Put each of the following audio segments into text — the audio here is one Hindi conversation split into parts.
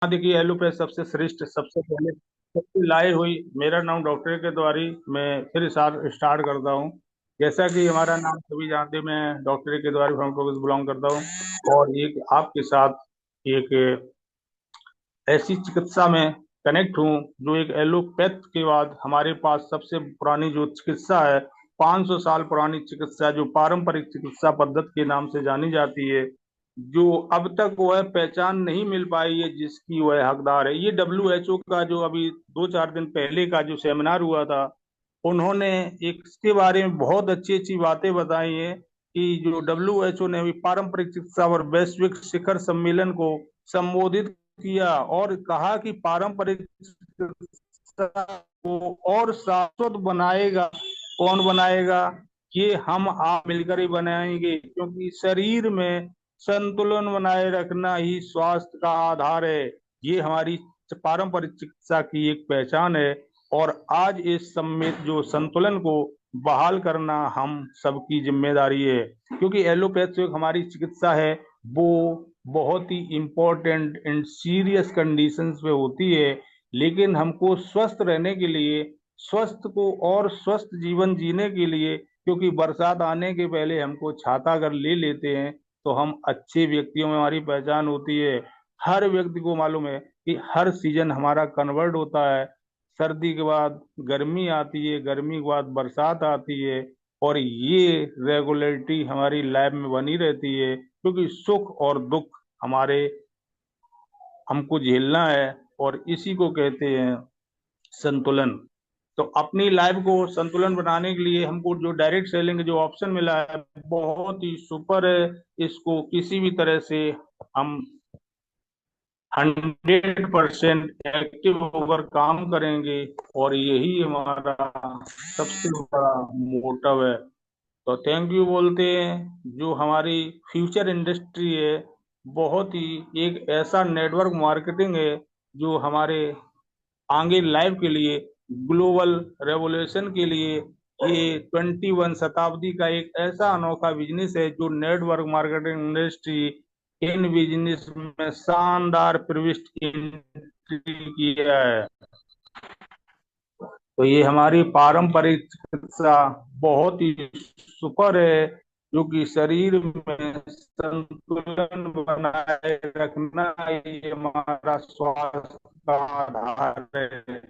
देखिए एलोपैथ सबसे श्रेष्ठ, सबसे पहले सबसे लाए हुई। मेरा नाम डॉक्टर के द्वारी, मैं फिर स्टार्ट करता हूँ। जैसा कि हमारा नाम सभी जानते हैं, मैं डॉक्टर के द्वारी फार्माकोलॉजी से बिलोंग करता हूँ और एक आपके साथ एक ऐसी चिकित्सा में कनेक्ट हूँ जो एक एलोपैथ के बाद हमारे पास सबसे पुरानी जो चिकित्सा है, 500 साल पुरानी चिकित्सा जो पारंपरिक चिकित्सा पद्धति के नाम से जानी जाती है, जो अब तक वह पहचान नहीं मिल पाई है जिसकी वह हकदार है। ये WHO का जो अभी 2-4 दिन पहले का जो सेमिनार हुआ था, उन्होंने एक इसके बारे में बहुत अच्छी अच्छी बातें बताई हैं कि जो WHO ने अभी पारंपरिक चिकित्सा और वैश्विक शिखर सम्मेलन को संबोधित किया और कहा कि पारंपरिक चिकित्सा को और शाश्वत बनाएगा। कौन बनाएगा? ये हम आप मिलकर ही बनाएंगे, क्योंकि शरीर में संतुलन बनाए रखना ही स्वास्थ्य का आधार है। ये हमारी पारंपरिक चिकित्सा की एक पहचान है और आज इस सम्मिलित जो संतुलन को बहाल करना हम सबकी जिम्मेदारी है, क्योंकि एलोपैथ जो हमारी चिकित्सा है वो बहुत ही इम्पोर्टेंट एंड सीरियस कंडीशंस पे होती है। लेकिन हमको स्वस्थ रहने के लिए, स्वस्थ को और स्वस्थ जीवन जीने के लिए, क्योंकि बरसात आने के पहले हमको छाता अगर ले लेते हैं तो हम अच्छे व्यक्तियों में हमारी पहचान होती है। हर व्यक्ति को मालूम है कि हर सीजन हमारा कन्वर्ट होता है। सर्दी के बाद गर्मी आती है, गर्मी के बाद बरसात आती है, और ये रेगुलरिटी हमारी लाइफ में बनी रहती है, क्योंकि सुख और दुख हमारे हमको झेलना है, और इसी को कहते हैं संतुलन। तो अपनी लाइफ को संतुलन बनाने के लिए हमको जो डायरेक्ट सेलिंग जो ऑप्शन मिला है बहुत ही सुपर है। इसको किसी भी तरह से हम 100% एक्टिव होकर काम करेंगे, और यही हमारा सबसे बड़ा मोटिव है। तो थैंक यू बोलते हैं। जो हमारी फ्यूचर इंडस्ट्री है, बहुत ही एक ऐसा नेटवर्क मार्केटिंग है जो हमारे आगे लाइफ के लिए, ग्लोबल रेवोल्यूशन के लिए, ये 21 शताब्दी का एक ऐसा अनोखा बिजनेस है जो network marketing industry in business में शानदार प्रविष्ट किया है। तो ये हमारी पारंपरिक चिकित्सा बहुत ही सुपर है, जो कि शरीर में संतुलन बनाए रखना ये हमारा स्वास्थ्य का आधार है।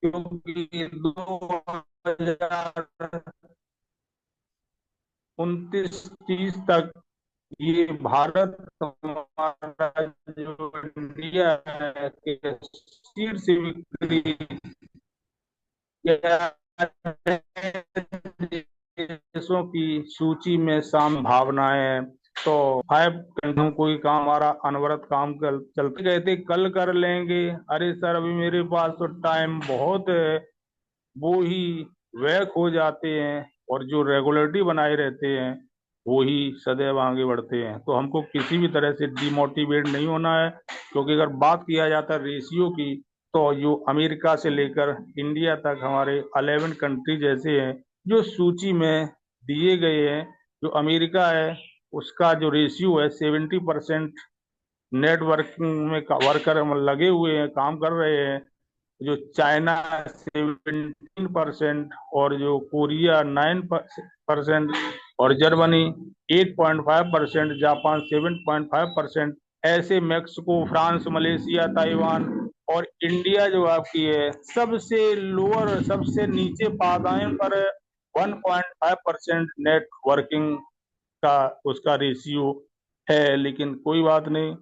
क्योंकि 2029-30 तक ये भारत हमारा जो इंडिया है के शीर्ष बिक्री देशों की सूची में संभावनाएं हैं। तो 5 घंटों कोई काम हमारा अनवरत काम चलते कहते कल कर लेंगे, अरे सर अभी मेरे पास तो टाइम बहुत है, वो ही वैक हो जाते हैं। और जो रेगुलरिटी बनाए रहते हैं वो ही सदैव आगे बढ़ते हैं। तो हमको किसी भी तरह से डिमोटिवेट नहीं होना है, क्योंकि अगर बात किया जाता है रेशियो की, तो जो अमेरिका से लेकर इंडिया तक हमारे 11 कंट्री जैसे हैं जो सूची में दिए गए हैं। जो अमेरिका है उसका जो रेशियो है 70% नेटवर्किंग में वर्कर लगे हुए हैं, काम कर रहे हैं। जो चाइना 17%, और जो कोरिया 9%, और जर्मनी 8.5%, जापान 7.5%, ऐसे मैक्सिको, फ्रांस, मलेशिया, ताइवान, और इंडिया जो आपकी है सबसे लोअर, सबसे नीचे पायदान पर 1.5% नेटवर्किंग का उसका रेशियो है। लेकिन कोई बात नहीं,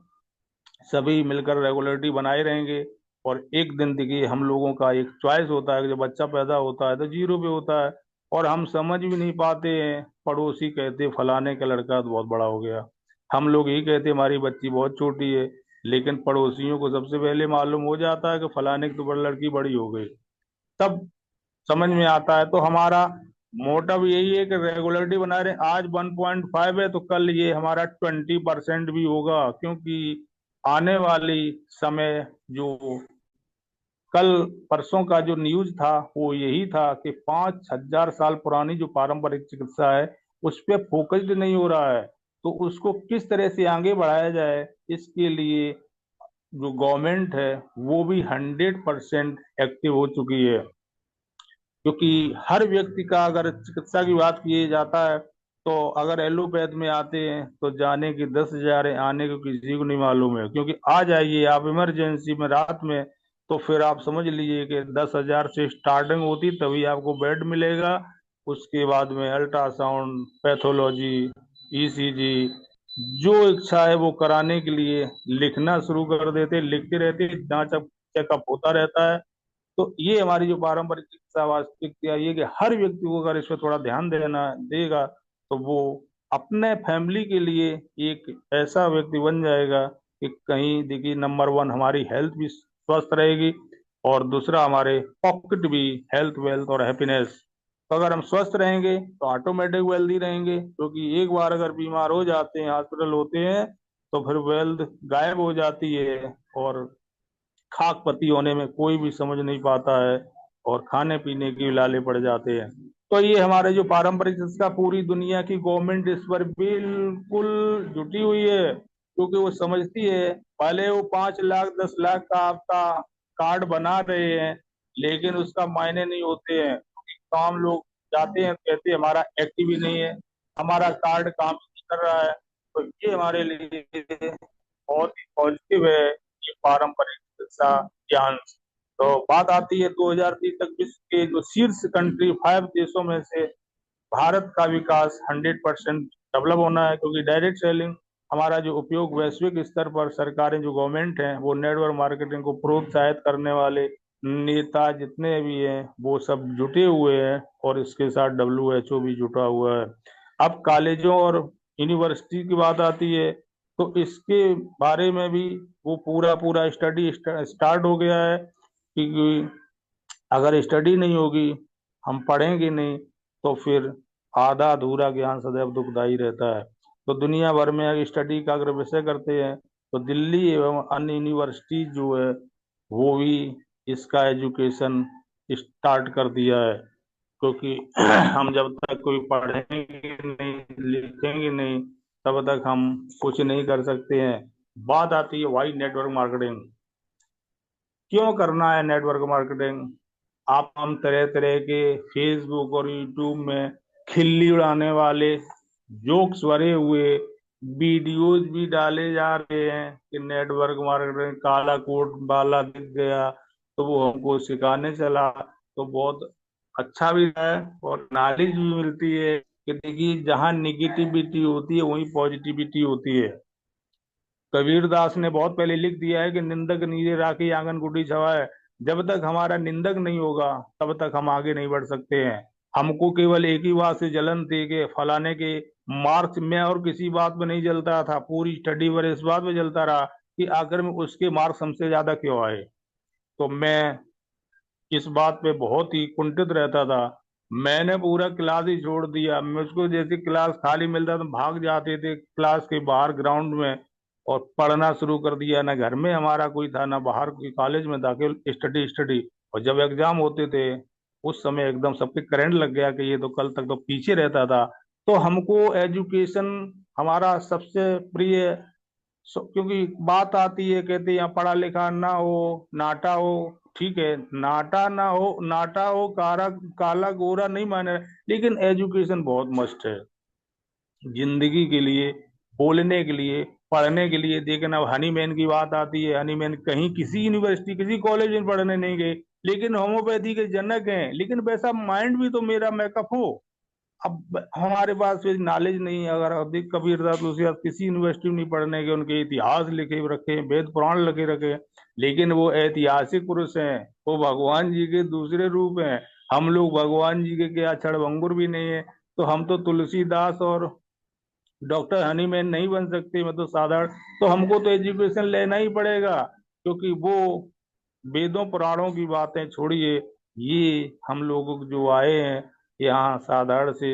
सभी मिलकर रेगुलरिटी बनाए रहेंगे। और एक दिन देखिए, हम लोगों का एक चॉइस होता है कि जब बच्चा पैदा होता है तो 0 पे होता है, और हम समझ भी नहीं पाते हैं। पड़ोसी कहते फलाने का लड़का तो बहुत बड़ा हो गया, हम लोग यही कहते हमारी बच्ची बहुत छोटी है, लेकिन पड़ोसियों को सबसे पहले मालूम हो जाता है कि फलाने की तो बड़ी लड़की बड़ी हो गई, तब समझ में आता है। तो हमारा मोटिव यही है कि रेगुलरिटी बना रहे। आज 1.5 है तो कल ये हमारा 20% भी होगा, क्योंकि आने वाली समय जो कल परसों का जो न्यूज था वो यही था कि 5,000 साल पुरानी जो पारंपरिक चिकित्सा है उस पर फोकस्ड नहीं हो रहा है। तो उसको किस तरह से आगे बढ़ाया जाए, इसके लिए जो गवर्नमेंट है वो भी 100% एक्टिव हो चुकी है। क्योंकि हर व्यक्ति का अगर चिकित्सा की बात की जाता है तो अगर एलोपैथ में आते हैं तो जाने की 10,000 है, आने को किसी को नहीं मालूम है। क्योंकि आ जाइए आप इमरजेंसी में रात में, तो फिर आप समझ लीजिए कि 10,000 से स्टार्टिंग होती, तभी आपको बेड मिलेगा। उसके बाद में अल्ट्रासाउंड, पैथोलॉजी, ईसीजी, जो इच्छा है वो कराने के लिए लिखना शुरू कर देते, लिखते रहते, जांच चेकअप होता रहता है। तो ये हमारी जो पारंपरिक चिकित्सा वास्तविकता ये कि हर व्यक्ति को अगर इस पर थोड़ा ध्यान देना देगा तो वो अपने फैमिली के लिए एक ऐसा व्यक्ति बन जाएगा कि कहीं देखिए, नंबर वन हमारी हेल्थ भी स्वस्थ रहेगी, और दूसरा हमारे पॉकेट भी, हेल्थ वेल्थ और हैप्पीनेस। तो अगर हम स्वस्थ रहेंगे तो ऑटोमेटिक वेल्दी रहेंगे, क्योंकि एक बार अगर बीमार हो जाते हैं, हॉस्पिटल होते हैं, तो फिर वेल्थ गायब हो जाती है, और खाक पति होने में कोई भी समझ नहीं पाता है, और खाने पीने की लाले पड़ जाते हैं। तो ये हमारे जो पारंपरिक चिकित्सा, पूरी दुनिया की गवर्नमेंट इस पर बिल्कुल जुटी हुई है, क्योंकि वो समझती है पहले वो 5 लाख 10 लाख का आपका कार्ड बना रहे हैं, लेकिन उसका मायने नहीं होते हैं। काम लोग जाते हैं, कहते हैं हमारा एक्टिव ही नहीं है, हमारा कार्ड काम ही नहीं कर रहा है। तो ये हमारे लिए बहुत ही पॉजिटिव है, ये पारंपरिक चिकित्सा ज्ञान। तो बात आती है 2030 तक विश्व के जो शीर्ष कंट्री 5 देशों में से भारत का विकास 100% डेवलप होना है, क्योंकि डायरेक्ट सेलिंग हमारा जो उपयोग वैश्विक स्तर पर सरकारें, जो गवर्नमेंट है, वो नेटवर्क मार्केटिंग को प्रोत्साहित करने वाले नेता जितने भी हैं वो सब जुटे हुए हैं, और इसके साथ WHO भी जुटा हुआ है। अब कॉलेजों और यूनिवर्सिटी की बात आती है तो इसके बारे में भी वो पूरा पूरा स्टडी स्टार्ट हो गया है, कि अगर स्टडी नहीं होगी, हम पढ़ेंगे नहीं, तो फिर आधा अधूरा ज्ञान सदैव दुखदाई रहता है। तो दुनिया भर में अगर स्टडी का अगर विषय करते हैं तो दिल्ली एवं अन्य यूनिवर्सिटी जो है वो भी इसका एजुकेशन स्टार्ट कर दिया है। क्योंकि हम जब तक कोई पढ़ेंगे नहीं, लिखेंगे नहीं, तब तक हम कुछ नहीं कर सकते हैं। बात आती है वाई नेटवर्क मार्केटिंग, क्यों करना है नेटवर्क मार्केटिंग। आप हम तरह तरह के फेसबुक और यूट्यूब में खिल्ली उड़ाने वाले जोक्स भरे हुए वीडियोज भी डाले जा रहे हैं कि नेटवर्क मार्केटिंग, काला कोट वाला दिख गया तो वो हमको सिखाने चला। तो बहुत अच्छा भी है और नॉलेज भी मिलती है कि देखिए, जहाँ निगेटिविटी होती है वहीं पॉजिटिविटी होती है। कबीर दास ने बहुत पहले लिख दिया है कि निंदक नीरे राखी आंगन गुडी छवाए। जब तक हमारा निंदक नहीं होगा तब तक हम आगे नहीं बढ़ सकते हैं। हमको केवल एक ही बात से जलन थी कि फलाने के मार्क्स में, और किसी बात में नहीं जलता था, पूरी स्टडी पर इस बात में जलता रहा कि आखिर में उसके मार्क्स हमसे ज्यादा क्यों आए। तो मैं इस बात पे बहुत ही कुंठित रहता था। मैंने पूरा क्लास ही छोड़ दिया। मुझको जैसे क्लास खाली मिलता तो भाग जाते थे क्लास के बाहर ग्राउंड में, और पढ़ना शुरू कर दिया। ना घर में हमारा कोई था, ना बाहर कोई, कॉलेज में था, केवल स्टडी स्टडी। और जब एग्जाम होते थे उस समय एकदम सबके करंट लग गया कि ये तो कल तक तो पीछे रहता था। तो हमको एजुकेशन हमारा सबसे प्रिय। क्योंकि बात आती है, कहते हैं यहाँ पढ़ा लिखा ना हो, नाटा हो। ठीक है, नाटा ना हो, नाटा हो, काला काला गोरा नहीं माने, लेकिन एजुकेशन बहुत मस्ट है जिंदगी के लिए, बोलने के लिए, पढ़ने के लिए। देखना, अब हनीमैन की बात आती है, हनीमैन कहीं किसी यूनिवर्सिटी किसी कॉलेज में पढ़ने नहीं गए, लेकिन होम्योपैथी के जनक हैं। लेकिन वैसा माइंड भी तो मेरा मेकअप हो। अब हमारे पास फिर नॉलेज नहीं है। अगर अधिक कबीरदास तुलसीदास किसी यूनिवर्सिटी में नहीं पढ़ने के, उनके इतिहास लिखे रखे हैं, वेद पुराण लिखे रखे हैं, लेकिन वो ऐतिहासिक पुरुष हैं, वो भगवान जी के दूसरे रूप हैं। हम लोग भगवान जी के क्या क्षणभंगुर भी नहीं है। तो हम तो तुलसीदास और डॉक्टर हनीमैन नहीं बन सकते, मतलब साधारण। तो हमको तो एजुकेशन लेना ही पड़ेगा, क्योंकि वो वेदों पुराणों की बातें छोड़िए, ये हम लोग जो आए हैं यहाँ साधारण से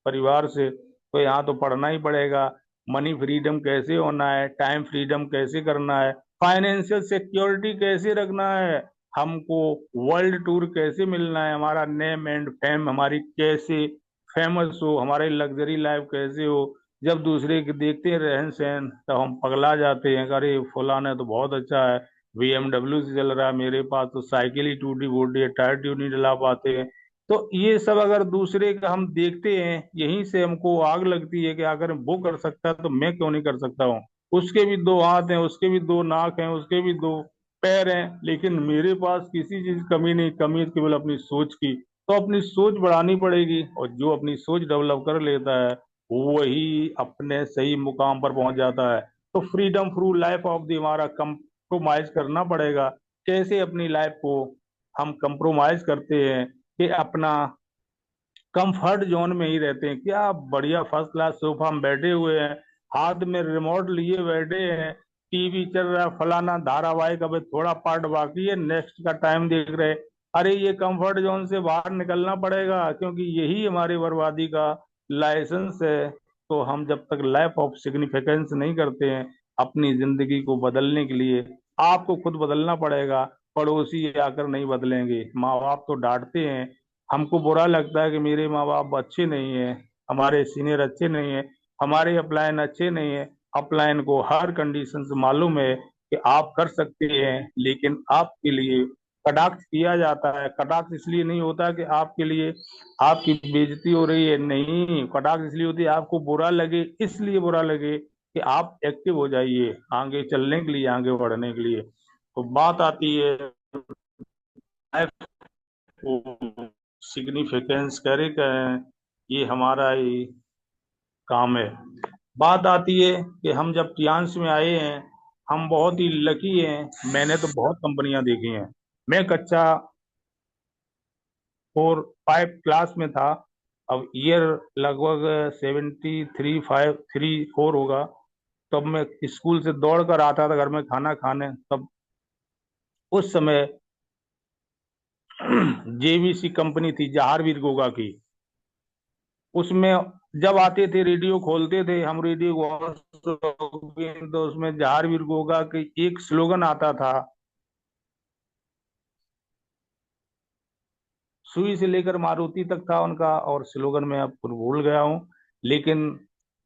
परिवार से, तो यहाँ तो पढ़ना ही पड़ेगा। मनी फ्रीडम कैसे होना है, टाइम फ्रीडम कैसे करना है, फाइनेंशियल सिक्योरिटी कैसे रखना है, हमको वर्ल्ड टूर कैसे मिलना है, हमारा नेम एंड फेम हमारी कैसे फेमस हो, हमारी लग्जरी लाइफ कैसे हो। जब दूसरे के देखते हैं रहन सहन तो हम पगला जाते हैं, अरे फलाना तो बहुत अच्छा है, BMW से चल रहा है, मेरे पास तो साइकिल ही टूटी फूटी है, टायर ट्यूब नहीं डला पाते हैं। तो ये सब अगर दूसरे का हम देखते हैं, यहीं से हमको आग लगती है कि अगर वो कर सकता है तो मैं क्यों नहीं कर सकता हूँ। उसके भी दो हाथ हैं, उसके भी दो नाक हैं, उसके भी दो पैर हैं, लेकिन मेरे पास किसी चीज की कमी नहीं, कमी है केवल अपनी सोच की। तो अपनी सोच बढ़ानी पड़ेगी, और जो अपनी सोच डेवलप कर लेता है वही अपने सही मुकाम पर पहुंच जाता है। तो freedom through life of the हमारा कंप्रोमाइज करना पड़ेगा। कैसे अपनी लाइफ को हम कंप्रोमाइज करते हैं कि अपना कंफर्ट जोन में ही रहते हैं, क्या बढ़िया फर्स्ट क्लास सोफा में बैठे हुए हैं, हाथ में रिमोट लिए बैठे हैं, टीवी चल रहा है, फलाना धारावाहिक अभी थोड़ा पार्ट बाकी है, नेक्स्ट का टाइम देख रहे हैं। अरे ये कंफर्ट जोन से बाहर निकलना पड़ेगा, क्योंकि यही हमारी बर्बादी का लाइसेंस है। तो हम जब तक लाइफ ऑफ सिग्निफिकेंस नहीं करते हैं अपनी जिंदगी को बदलने के लिए, आपको खुद बदलना पड़ेगा। पड़ोसी आकर नहीं बदलेंगे, माँ बाप तो डांटते हैं, हमको बुरा लगता है कि मेरे माँ बाप अच्छे नहीं है, हमारे सीनियर अच्छे नहीं है, हमारे अपलाइन अच्छे नहीं है। अपलाइन को हर कंडीशन से मालूम है कि आप कर सकते हैं, लेकिन आपके लिए कटाक्ष किया जाता है। कटाक्ष इसलिए नहीं होता कि आपके लिए आपकी बेइज्जती हो रही है, नहीं, कटाक्ष इसलिए होती है आपको बुरा लगे, इसलिए बुरा लगे कि आप एक्टिव हो जाइए आगे चलने के लिए, आगे बढ़ने के लिए। तो बात आती है सिग्निफिकेंस करे करें, ये हमारा ही काम है। बात आती है कि हम जब टियांस में आए हैं, हम बहुत ही लकी हैं। मैंने तो बहुत कंपनियां देखी हैं। मैं कक्षा 4 5 क्लास में था। अब ईयर लगभग 73 5 3 4 होगा। तब मैं स्कूल से दौड़ कर आता था घर में खाना खाने। तब उस समय JVC कंपनी थी, जहारवीर गोगा की। उसमें जब आते थे, रेडियो खोलते थे हम, रेडियो बहुत शौकीन, तो उसमें जहारवीर गोगा की एक स्लोगन आता था, सुई से लेकर मारुति तक था उनका, और स्लोगन मैं अब भूल गया हूँ। लेकिन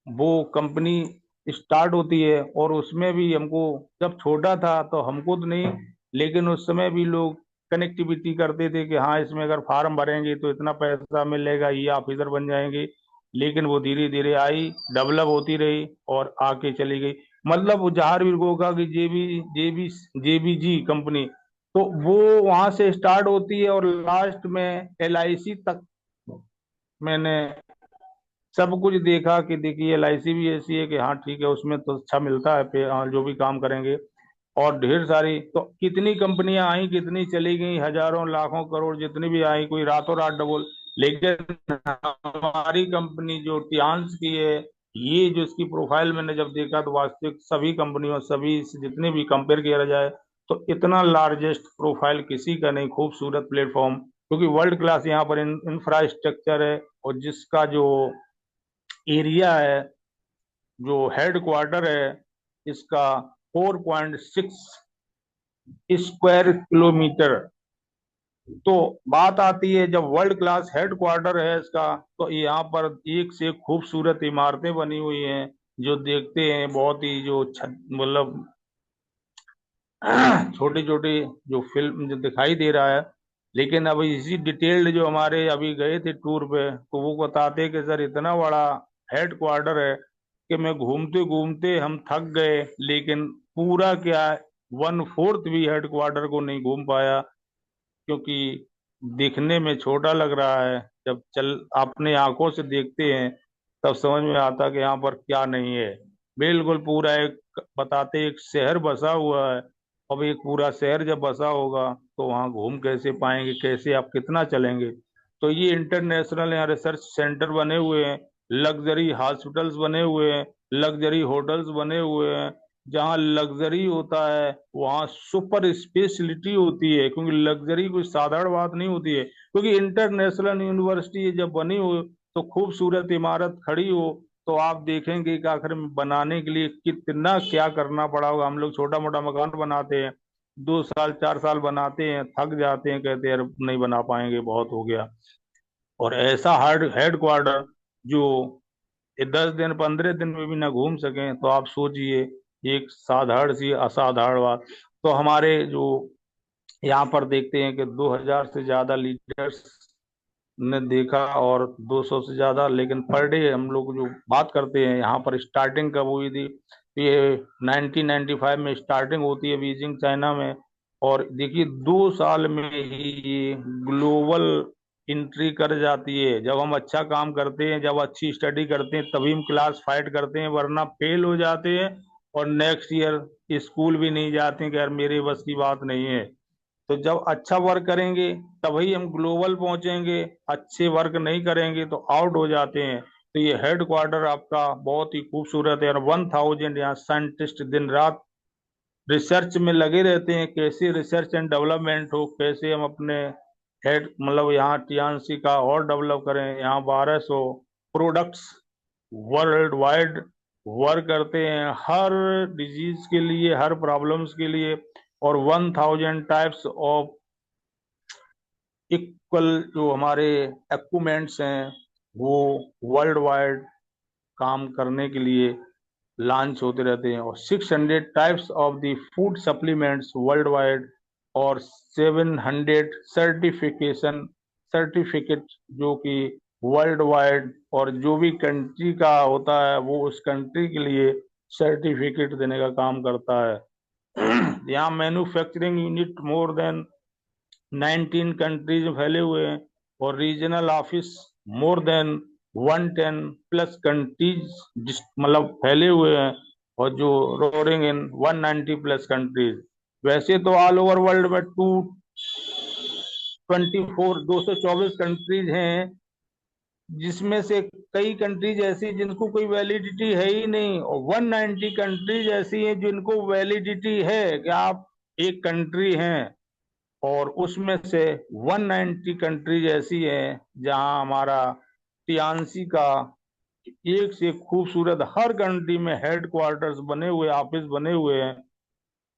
वो कंपनी स्टार्ट होती है, और उसमें भी हमको, जब छोटा था तो हमको तो नहीं, लेकिन उस समय भी लोग कनेक्टिविटी करते थे कि हाँ इसमें अगर फार्म भरेंगे तो इतना पैसा मिलेगा, ये ऑफिसर बन जाएंगे। लेकिन वो धीरे धीरे आई, डेवलप होती रही और आके चली गई। मतलब वो जहारवीर गोगा की जेबी कंपनी, तो वो वहां से स्टार्ट होती है, और लास्ट में LIC तक मैंने सब कुछ देखा कि देखिए LIC भी ऐसी है कि हाँ ठीक है, उसमें तो अच्छा मिलता है पे, हाँ, जो भी काम करेंगे। और ढेर सारी तो कितनी कंपनियां आई, कितनी चली गई, हजारों लाखों करोड़ जितनी भी आई, कोई रातों रात डबल। लेकिन हमारी कंपनी जो टियान्स की है, ये जो इसकी प्रोफाइल मैंने जब देखा, तो वास्तविक सभी कंपनियों, सभी से जितने भी कंपेयर किया जाए, तो इतना लार्जेस्ट प्रोफाइल किसी का नहीं, खूबसूरत प्लेटफॉर्म, क्योंकि वर्ल्ड क्लास यहाँ पर इंफ्रास्ट्रक्चर है। और जिसका जो एरिया है, जो हेड क्वार्टर है इसका, 4.6 स्क्वायर किलोमीटर। तो बात आती है, जब वर्ल्ड क्लास हेड क्वार्टर है इसका, तो यहाँ पर एक से एक खूबसूरत इमारतें बनी हुई हैं, जो देखते हैं बहुत ही जो मतलब छोटी छोटी जो फिल्म जो दिखाई दे रहा है। लेकिन अब इसी डिटेल्ड जो हमारे अभी गए थे टूर पे, तो वो बताते कि सर इतना बड़ा हेड क्वार्टर है कि मैं घूमते घूमते हम थक गए, लेकिन पूरा क्या 1/4 भी हेड क्वार्टर को नहीं घूम पाया, क्योंकि दिखने में छोटा लग रहा है। जब चल अपने आंखों से देखते हैं तब समझ में आता कि यहाँ पर क्या नहीं है। बिल्कुल पूरा एक बताते एक शहर बसा हुआ है। अब एक पूरा शहर जब बसा होगा तो वहाँ घूम कैसे पाएंगे, कैसे आप कितना चलेंगे। तो ये इंटरनेशनल यहाँ रिसर्च सेंटर बने हुए हैं, लग्जरी हॉस्पिटल्स बने हुए हैं, लग्जरी होटल्स बने हुए हैं। जहाँ लग्जरी होता है वहाँ सुपर स्पेशलिटी होती है, क्योंकि लग्जरी कोई साधारण बात नहीं होती है। क्योंकि इंटरनेशनल यूनिवर्सिटी जब बनी हो, तो खूबसूरत इमारत खड़ी हो, तो आप देखेंगे कि आखिर में बनाने के लिए कितना क्या करना पड़ा होगा। हम लोग छोटा मोटा मकान बनाते हैं, 2 साल 4 साल बनाते हैं, थक जाते हैं, कहते हैं यार नहीं बना पाएंगे, बहुत हो गया। और ऐसा हार्ड हेड क्वार्टर जो ये 10 दिन 15 दिन में भी ना घूम सकें, तो आप सोचिए एक साधारण सी असाधारण बात। तो हमारे जो यहाँ पर देखते हैं कि 2000 से ज्यादा लीडर्स ने देखा और 200 से ज्यादा, लेकिन पर डे हम लोग जो बात करते हैं यहाँ पर स्टार्टिंग कब हुई थी, तो ये 1995 में स्टार्टिंग होती है बीजिंग चाइना में। और देखिए 2 साल में ही ये ग्लोबल एंट्री कर जाती है। जब हम अच्छा काम करते हैं, जब अच्छी स्टडी करते हैं, तभी हम क्लास फाइट करते हैं, वरना फेल हो जाते हैं और नेक्स्ट ईयर स्कूल भी नहीं जाते हैं कि यार मेरे बस की बात नहीं है। तो जब अच्छा वर्क करेंगे तभी हम ग्लोबल पहुंचेंगे, अच्छे वर्क नहीं करेंगे तो आउट हो जाते हैं। तो ये हेड क्वार्टर आपका बहुत ही खूबसूरत है और 1000 यहाँ साइंटिस्ट दिन रात रिसर्च में लगे रहते हैं, कैसे रिसर्च एंड डेवलपमेंट हो, कैसे हम अपने हेड मतलब यहाँ टीएनसी का और डेवलप करें। यहाँ 1200 प्रोडक्ट्स वर्ल्ड वाइड वर्क करते हैं हर डिजीज के लिए, हर प्रॉब्लम्स के लिए। और 1000 टाइप्स ऑफ इक्वल जो हमारे इक्विपमेंट्स हैं वो वर्ल्ड वाइड काम करने के लिए लॉन्च होते रहते हैं। और 600 types of the food supplements world wide, और 700 सर्टिफिकेट जो कि वर्ल्ड वाइड, और जो भी कंट्री का होता है वो उस कंट्री के लिए सर्टिफिकेट देने का काम करता है। यहाँ manufacturing unit more than 19 countries में फैले हुए हैं, और regional office more than 110 plus countries मतलब फैले हुए हैं, और जो रोरिंग इन 190 प्लस कंट्रीज। वैसे तो ऑल ओवर वर्ल्ड में 224 कंट्रीज हैं, जिसमें से कई कंट्रीज ऐसी जिनको कोई वैलिडिटी है ही नहीं, और 190 कंट्रीज ऐसी हैं जिनको वैलिडिटी है कि आप एक कंट्री हैं। और उसमें से 190 कंट्रीज ऐसी हैं जहां हमारा टियान्सी का एक से एक खूबसूरत हर कंट्री में हेड क्वार्टर्स बने हुए, ऑफिस बने हुए हैं।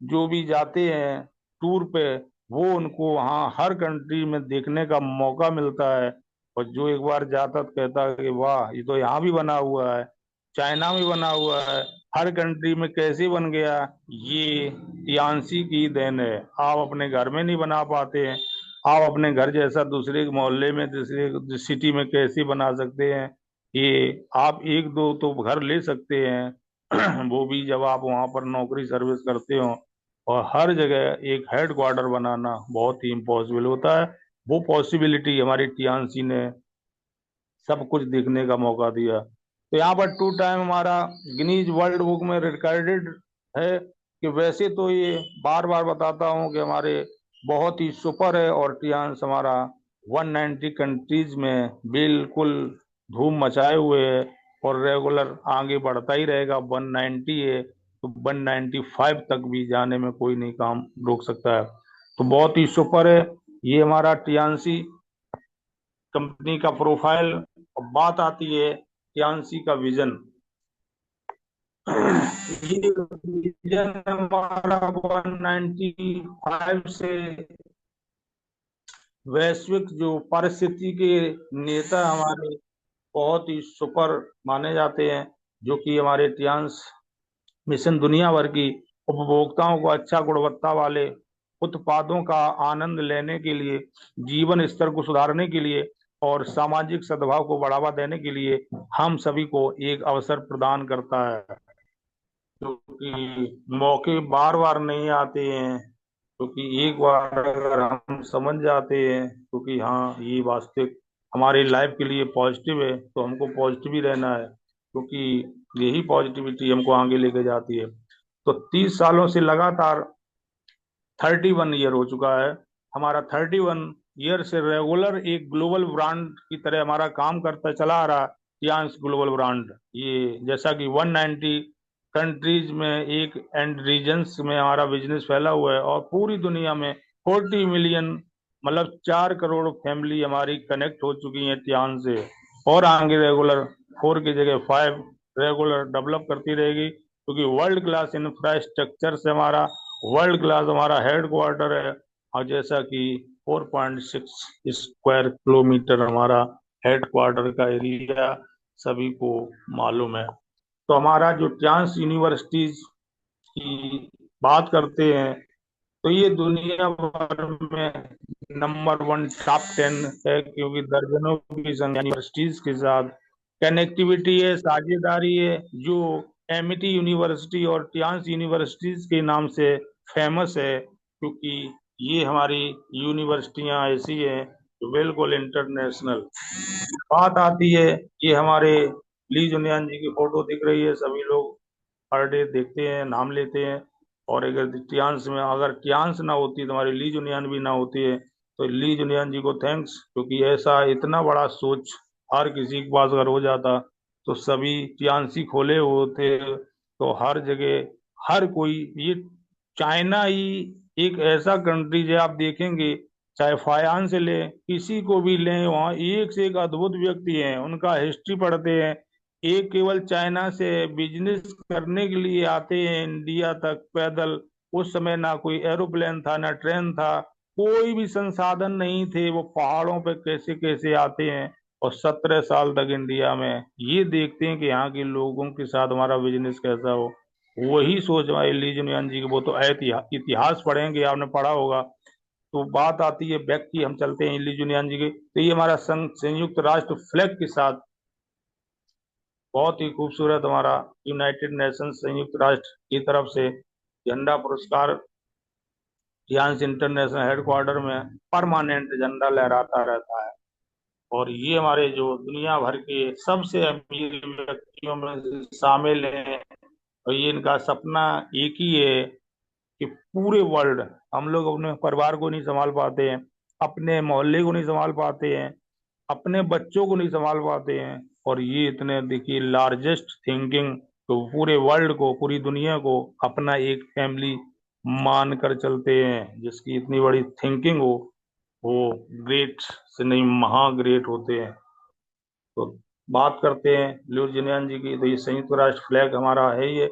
जो भी जाते हैं टूर पे वो उनको वहाँ हर कंट्री में देखने का मौका मिलता है। और जो एक बार जाता तो कहता है कि वाह, ये तो यहाँ भी बना हुआ है, चाइना में बना हुआ है, हर कंट्री में कैसे बन गया। ये तियांसी की देन है। आप अपने घर में नहीं बना पाते हैं, आप अपने घर जैसा दूसरे मोहल्ले में, दूसरे सिटी में कैसे बना सकते हैं। ये आप एक दो तो घर ले सकते हैं वो भी जब आप वहां पर नौकरी सर्विस करते हो। और हर जगह एक हेड क्वार्टर बनाना बहुत ही इम्पॉसिबल होता है। वो पॉसिबिलिटी हमारी टीएनसी ने सब कुछ देखने का मौका दिया। तो यहाँ पर 2 टाइम हमारा गिनीज वर्ल्ड बुक में रिकॉर्डेड है। कि वैसे तो ये बार बार बताता हूँ कि हमारे बहुत ही सुपर है, और टियान्स हमारा 190 कंट्रीज में बिल्कुल धूम मचाए हुए है, और रेगुलर आगे बढ़ता ही रहेगा। 190 है तो 195 तक भी जाने में कोई नहीं काम रोक सकता है। तो बहुत ही सुपर है ये हमारा टियान्सी कंपनी का प्रोफाइल। और बात आती है टियान्सी का विजन। ये विजन हमारा 195 से वैश्विक जो परिस्थिति के नेता हमारे बहुत ही सुपर माने जाते हैं, जो कि हमारे टियान्स मिशन दुनिया भर की उपभोक्ताओं को अच्छा गुणवत्ता वाले उत्पादों का आनंद लेने के लिए, जीवन स्तर को सुधारने के लिए और सामाजिक सद्भाव को बढ़ावा देने के लिए हम सभी को एक अवसर प्रदान करता है। क्योंकि मौके बार बार नहीं आते हैं, क्योंकि एक बार अगर हम समझ जाते हैं क्योंकि हाँ ये वास्तविक हमारी लाइफ के लिए पॉजिटिव है, तो हमको पॉजिटिव ही रहना है, क्योंकि यही पॉजिटिविटी हमको आगे लेके जाती है। तो 30 सालों से लगातार 31 ईयर हो चुका है हमारा। 31 ईयर से रेगुलर एक ग्लोबल ब्रांड की तरह हमारा काम करता चला आ रहा यान्स ग्लोबल ब्रांड। ये जैसा कि 190 कंट्रीज में एक एंड रीजन्स में हमारा बिजनेस फैला हुआ है, और पूरी दुनिया में 40 मिलियन मतलब 4 करोड़ फैमिली हमारी कनेक्ट हो चुकी है टियान से। और आगे रेगुलर 4 की जगह 5 रेगुलर डेवलप करती रहेगी, क्योंकि वर्ल्ड क्लास इंफ्रास्ट्रक्चर से हमारा वर्ल्ड क्लास हमारा हेड क्वार्टर है। और जैसा कि 4.6 स्क्वायर किलोमीटर हमारा हेड क्वार्टर का एरिया सभी को मालूम है। तो हमारा जो चांस यूनिवर्सिटीज की बात करते हैं, तो ये दुनिया भर में नंबर 1 टॉप 10 है, क्योंकि दर्जनों की संख्या यूनिवर्सिटीज के साथ कनेक्टिविटी है, साझेदारी है, जो एमिटी यूनिवर्सिटी और टियांस यूनिवर्सिटीज के नाम से फेमस है, क्योंकि ये हमारी यूनिवर्सिटियां ऐसी हैं जो बिल्कुल इंटरनेशनल। बात आती है, ये हमारे ली जुनियान जी की फोटो दिख रही है, सभी लोग हर डे देखते हैं, नाम लेते हैं। और अगर टियान्स में, अगर टियान्स ना होती तो हमारी ली जुनियान भी ना होती है। तो ली जुनियान जी को थैंक्स, क्योंकि ऐसा इतना बड़ा सोच हर किसी के पास अगर हो जाता तो सभी टियान्सी खोले होते, तो हर जगह हर कोई, ये चाइना ही एक ऐसा कंट्री है, आप देखेंगे चाहे फायान से ले, किसी को भी लें, वहाँ एक से एक अद्भुत व्यक्ति हैं, उनका हिस्ट्री पढ़ते हैं। एक केवल चाइना से बिजनेस करने के लिए आते हैं इंडिया तक पैदल। उस समय ना कोई एरोप्लेन था, ना ट्रेन था, कोई भी संसाधन नहीं थे, वो पहाड़ों पे कैसे कैसे आते हैं और 17 साल तक इंडिया में ये देखते हैं कि यहाँ के लोगों के साथ हमारा बिजनेस कैसा हो। वही सोच हमारे ली जुनियान जी की, वो तो इतिहास पढ़ेंगे, आपने पढ़ा होगा। तो बात आती है बैक की, हम चलते हैं ली जुनियान जी के। तो ये हमारा संयुक्त राष्ट्र फ्लैग के साथ बहुत ही खूबसूरत हमारा यूनाइटेड नेशंस संयुक्त राष्ट्र की तरफ से झंडा पुरस्कार टियान्स इंटरनेशनल हेडक्वार्टर में परमानेंट झंडा लहराता रहता है। और ये हमारे जो दुनिया भर के सबसे अमीर व्यक्तियों में से शामिल हैं, और ये इनका सपना एक ही है कि पूरे वर्ल्ड, हम लोग अपने परिवार को नहीं संभाल पाते हैं, अपने मोहल्ले को नहीं संभाल पाते हैं, अपने बच्चों को नहीं संभाल पाते हैं, और ये इतने देखिए लार्जेस्ट थिंकिंग, तो पूरे वर्ल्ड को, पूरी दुनिया को अपना एक फैमिली मान कर चलते हैं, जिसकी इतनी बड़ी थिंकिंग हो, वो ग्रेट से नहीं महा ग्रेट होते हैं। तो बात करते हैं ल्यूजिनियन जी की, तो ये संयुक्त राष्ट्र फ्लैग हमारा है ये,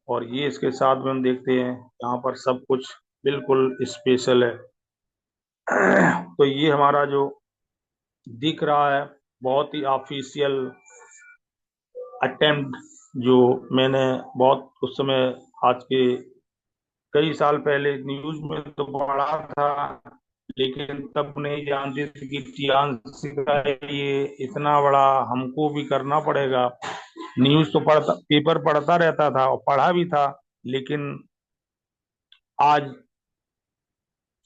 और ये इसके साथ में हम देखते हैं यहाँ पर सब कुछ बिल्कुल स्पेशल है। तो ये हमारा जो दिख रहा है, बहुत ही ऑफिशियल अटेम्प्ट, जो मैंने बहुत उस समय, आज के कई साल पहले न्यूज में तो पढ़ा था, लेकिन तब नहीं जानती थी कि टियान्स का ये इतना बड़ा हमको भी करना पड़ेगा। न्यूज तो पढ़ता, पेपर पढ़ता रहता था और पढ़ा भी था, लेकिन आज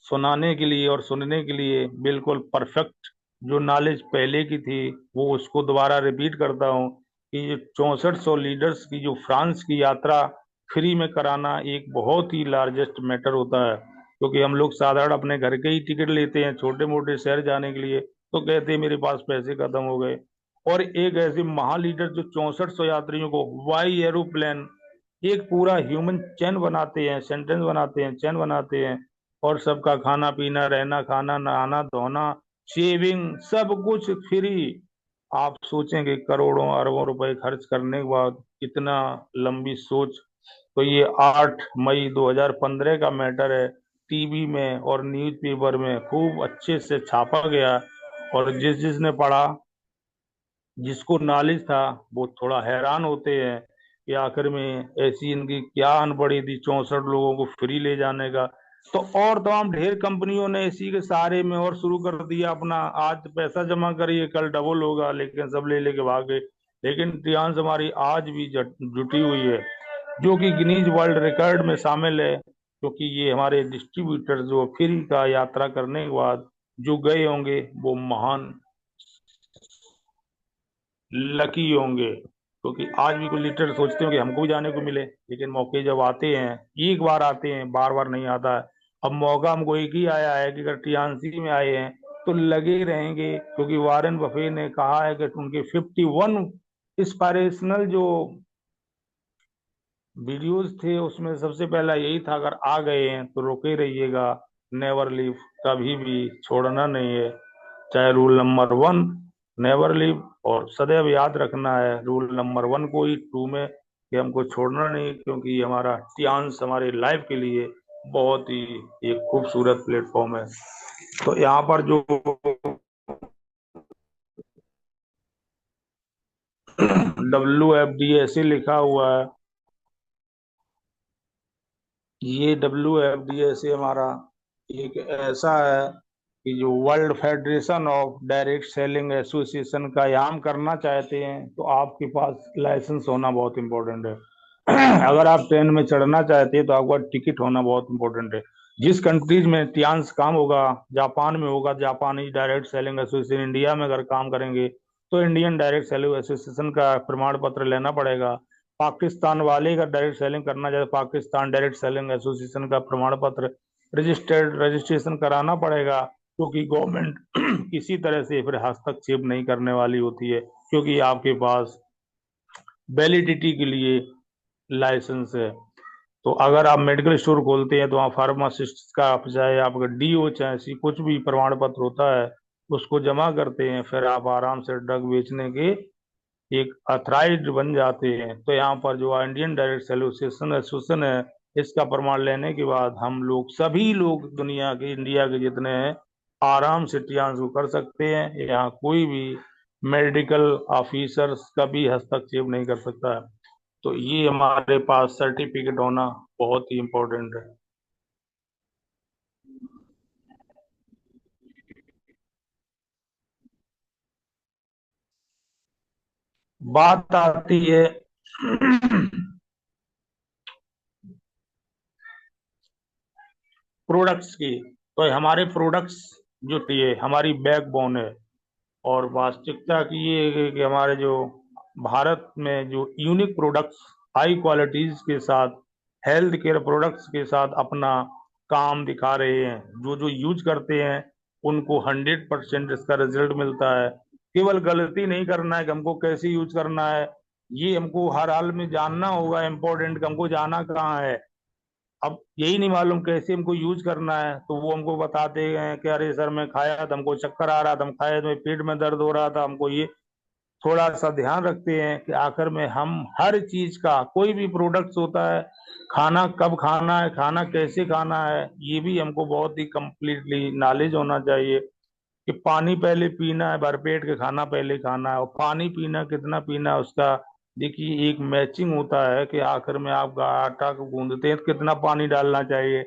सुनाने के लिए और सुनने के लिए बिल्कुल परफेक्ट जो नॉलेज पहले की थी, वो उसको दोबारा रिपीट करता हूँ कि ये 6400 लीडर्स की जो फ्रांस की यात्रा फ्री में कराना एक बहुत ही लार्जेस्ट मैटर होता है, क्योंकि हम लोग साधारण अपने घर के ही टिकट लेते हैं छोटे मोटे शहर जाने के लिए, तो कहते हैं मेरे पास पैसे खत्म हो गए। और एक ऐसे महा लीडर जो 6400 यात्रियों को वाई एरोप्लेन, एक पूरा ह्यूमन चेन बनाते हैं, सेंटेंस बनाते हैं, चेन बनाते हैं, और सबका खाना पीना, रहना, खाना, नहाना धोना, शेविंग, सब कुछ फ्री। आप सोचेंगे करोड़ों अरबों रुपए खर्च करने के बाद कितना लंबी सोच। तो ये 8 मई 2015 का मैटर है, टीवी में और न्यूज़पेपर में खूब अच्छे से छापा गया, और जिसने पढ़ा, जिसको नॉलेज था, वो थोड़ा हैरान होते हैं कि आखिर में ऐसी इनकी क्या अनपढ़ी थी 64 लोगों को फ्री ले जाने का। तो और तमाम ढेर कंपनियों ने इसी के सहारे में और शुरू कर दिया अपना, आज पैसा जमा करिए कल डबल होगा, लेकिन सब ले लेके भाग गए। लेकिन ट्रियांश हमारी आज भी जुटी हुई है, जो कि गिनीज वर्ल्ड रिकॉर्ड में शामिल है, क्योंकि ये हमारे डिस्ट्रीब्यूटर जो फ्री का यात्रा करने के बाद जो गए होंगे, वो महान लकी होंगे, क्योंकि आज भी कुछ लीडर सोचते हो कि हमको भी जाने को मिले, लेकिन मौके जब आते हैं, एक बार आते हैं, बार बार नहीं आता है। अब मौका हमको एक ही आया है कि अगर टियान्सी में आए हैं तो लगे ही रहेंगे, क्योंकि वारेन बफे ने कहा है कि उनके 51 इंस्पायरेशनल जो वीडियोस थे, उसमें सबसे पहला यही था, अगर आ गए हैं तो रुके रहिएगा, नेवर लीव, कभी भी छोड़ना नहीं है। चाहे रूल नंबर 1 नेवर लीव, और सदैव याद रखना है रूल नंबर 1 को ही, 2 में कि हमको छोड़ना नहीं, क्योंकि हमारा टियान्स हमारे लाइफ के लिए बहुत ही एक खूबसूरत प्लेटफॉर्म है। तो यहाँ पर जो WFD ऐसे लिखा हुआ है, ये WFDA से हमारा एक ऐसा है कि जो world federation of direct selling association का काम करना चाहते हैं तो आपके पास लाइसेंस होना बहुत इम्पोर्टेंट है। अगर आप ट्रेन में चढ़ना चाहते हैं तो आपका टिकट होना बहुत इम्पोर्टेंट है। जिस कंट्रीज में टियांस काम होगा, जापान में होगा जापानी डायरेक्ट सेलिंग एसोसिएशन, इंडिया में अगर काम करेंगे तो इंडियन डायरेक्ट सेलिंग एसोसिएशन का प्रमाण पत्र लेना पड़ेगा। पाकिस्तान वाले अगर डायरेक्ट सेलिंग करना चाहे तो पाकिस्तान डायरेक्ट सेलिंग एसोसिएशन का प्रमाण पत्र रजिस्ट्रेशन कराना पड़ेगा, क्योंकि गवर्नमेंट किसी तरह से फिर हस्तक्षेप नहीं करने वाली होती है, क्योंकि आपके पास वैलिडिटी के लिए लाइसेंस है। तो अगर आप मेडिकल स्टोर खोलते हैं तो वहाँ फार्मासिस्ट का, चाहे आपका DO, चाहे ऐसी कुछ भी प्रमाण पत्र होता है, उसको जमा करते हैं, फिर आप आराम से ड्रग बेचने के एक अथराइज्ड बन जाते हैं। तो यहाँ पर जो इंडियन डायरेक्ट सेल एसोसिएशन है, इसका प्रमाण लेने के बाद हम लोग सभी लोग दुनिया के, इंडिया के जितने हैं, आराम से टियांस को कर सकते हैं। यहाँ कोई भी मेडिकल ऑफिसर्स का भी हस्तक्षेप नहीं कर सकता है। तो ये हमारे पास सर्टिफिकेट होना बहुत ही इम्पोर्टेंट है। बात आती है प्रोडक्ट्स की। तो हमारे प्रोडक्ट्स जो ये हमारी बैकबोन है, और वास्तविकता की ये है कि हमारे जो भारत में जो यूनिक प्रोडक्ट्स हाई क्वालिटीज के साथ, हेल्थ केयर प्रोडक्ट्स के साथ अपना काम दिखा रहे हैं, जो जो यूज करते हैं उनको 100% इसका रिजल्ट मिलता है। केवल गलती नहीं करना है कि हमको कैसे यूज करना है, ये हमको हर हाल में जानना होगा। इम्पोर्टेंट कि हमको जाना कहाँ है। अब यही नहीं मालूम कैसे हमको यूज करना है, तो वो हमको बताते हैं कि अरे सर मैं खाया था, हमको चक्कर आ रहा था, हम खाए तो पेट में दर्द हो रहा था, हमको ये। थोड़ा सा ध्यान रखते हैं कि आखिर में हम हर चीज का, कोई भी प्रोडक्ट्स होता है, खाना कब खाना है, खाना कैसे खाना है, ये भी हमको बहुत ही कंप्लीटली नॉलेज होना चाहिए। कि पानी पहले पीना है, भरपेट के खाना पहले खाना है, और पानी पीना कितना पीना है उसका देखिए एक मैचिंग होता है। कि आखिर में आप आटा को गूंदते हैं तो कितना पानी डालना चाहिए।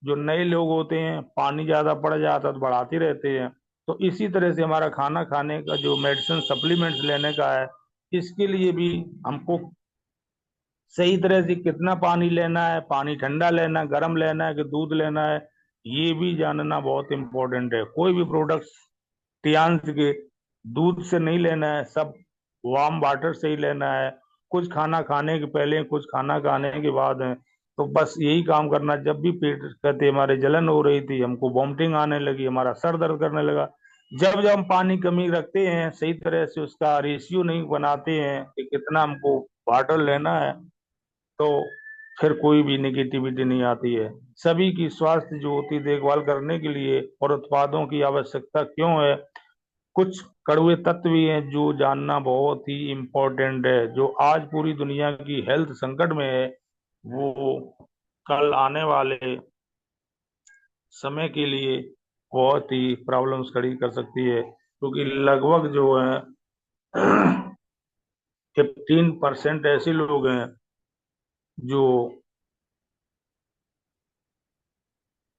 जो नए लोग होते हैं पानी ज्यादा पड़ जाता है तो बढ़ाते रहते हैं। तो इसी तरह से हमारा खाना खाने का जो मेडिसिन सप्लीमेंट्स लेने का है, इसके लिए भी हमको सही तरह से कितना पानी लेना है, पानी ठंडा लेना है, गर्म लेना है कि दूध लेना है, ये भी जानना बहुत इंपॉर्टेंट है। कोई भी प्रोडक्ट्स टियांस के दूध से नहीं लेना है, सब वार्म वाटर से ही लेना है। कुछ खाना खाने के पहले, कुछ खाना खाने के बाद है। तो बस यही काम करना। जब भी पेट कहते हमारे जलन हो रही थी, हमको वॉमिटिंग आने लगी, हमारा सर दर्द करने लगा, जब जब हम पानी कमी रखते हैं, सही तरह से उसका रेशियो नहीं बनाते हैं कि कितना हमको वाटर लेना है, तो फिर कोई भी नेगेटिविटी नहीं आती है। सभी की स्वास्थ्य जो होती देखभाल करने के लिए और उत्पादों की आवश्यकता क्यों है, कुछ कड़वे तत्व भी हैं जो जानना बहुत ही इम्पोर्टेंट है। जो आज पूरी दुनिया की हेल्थ संकट में है, वो कल आने वाले समय के लिए बहुत ही प्रॉब्लम्स खड़ी कर सकती है। क्योंकि लगभग जो है 15% ऐसे लोग हैं जो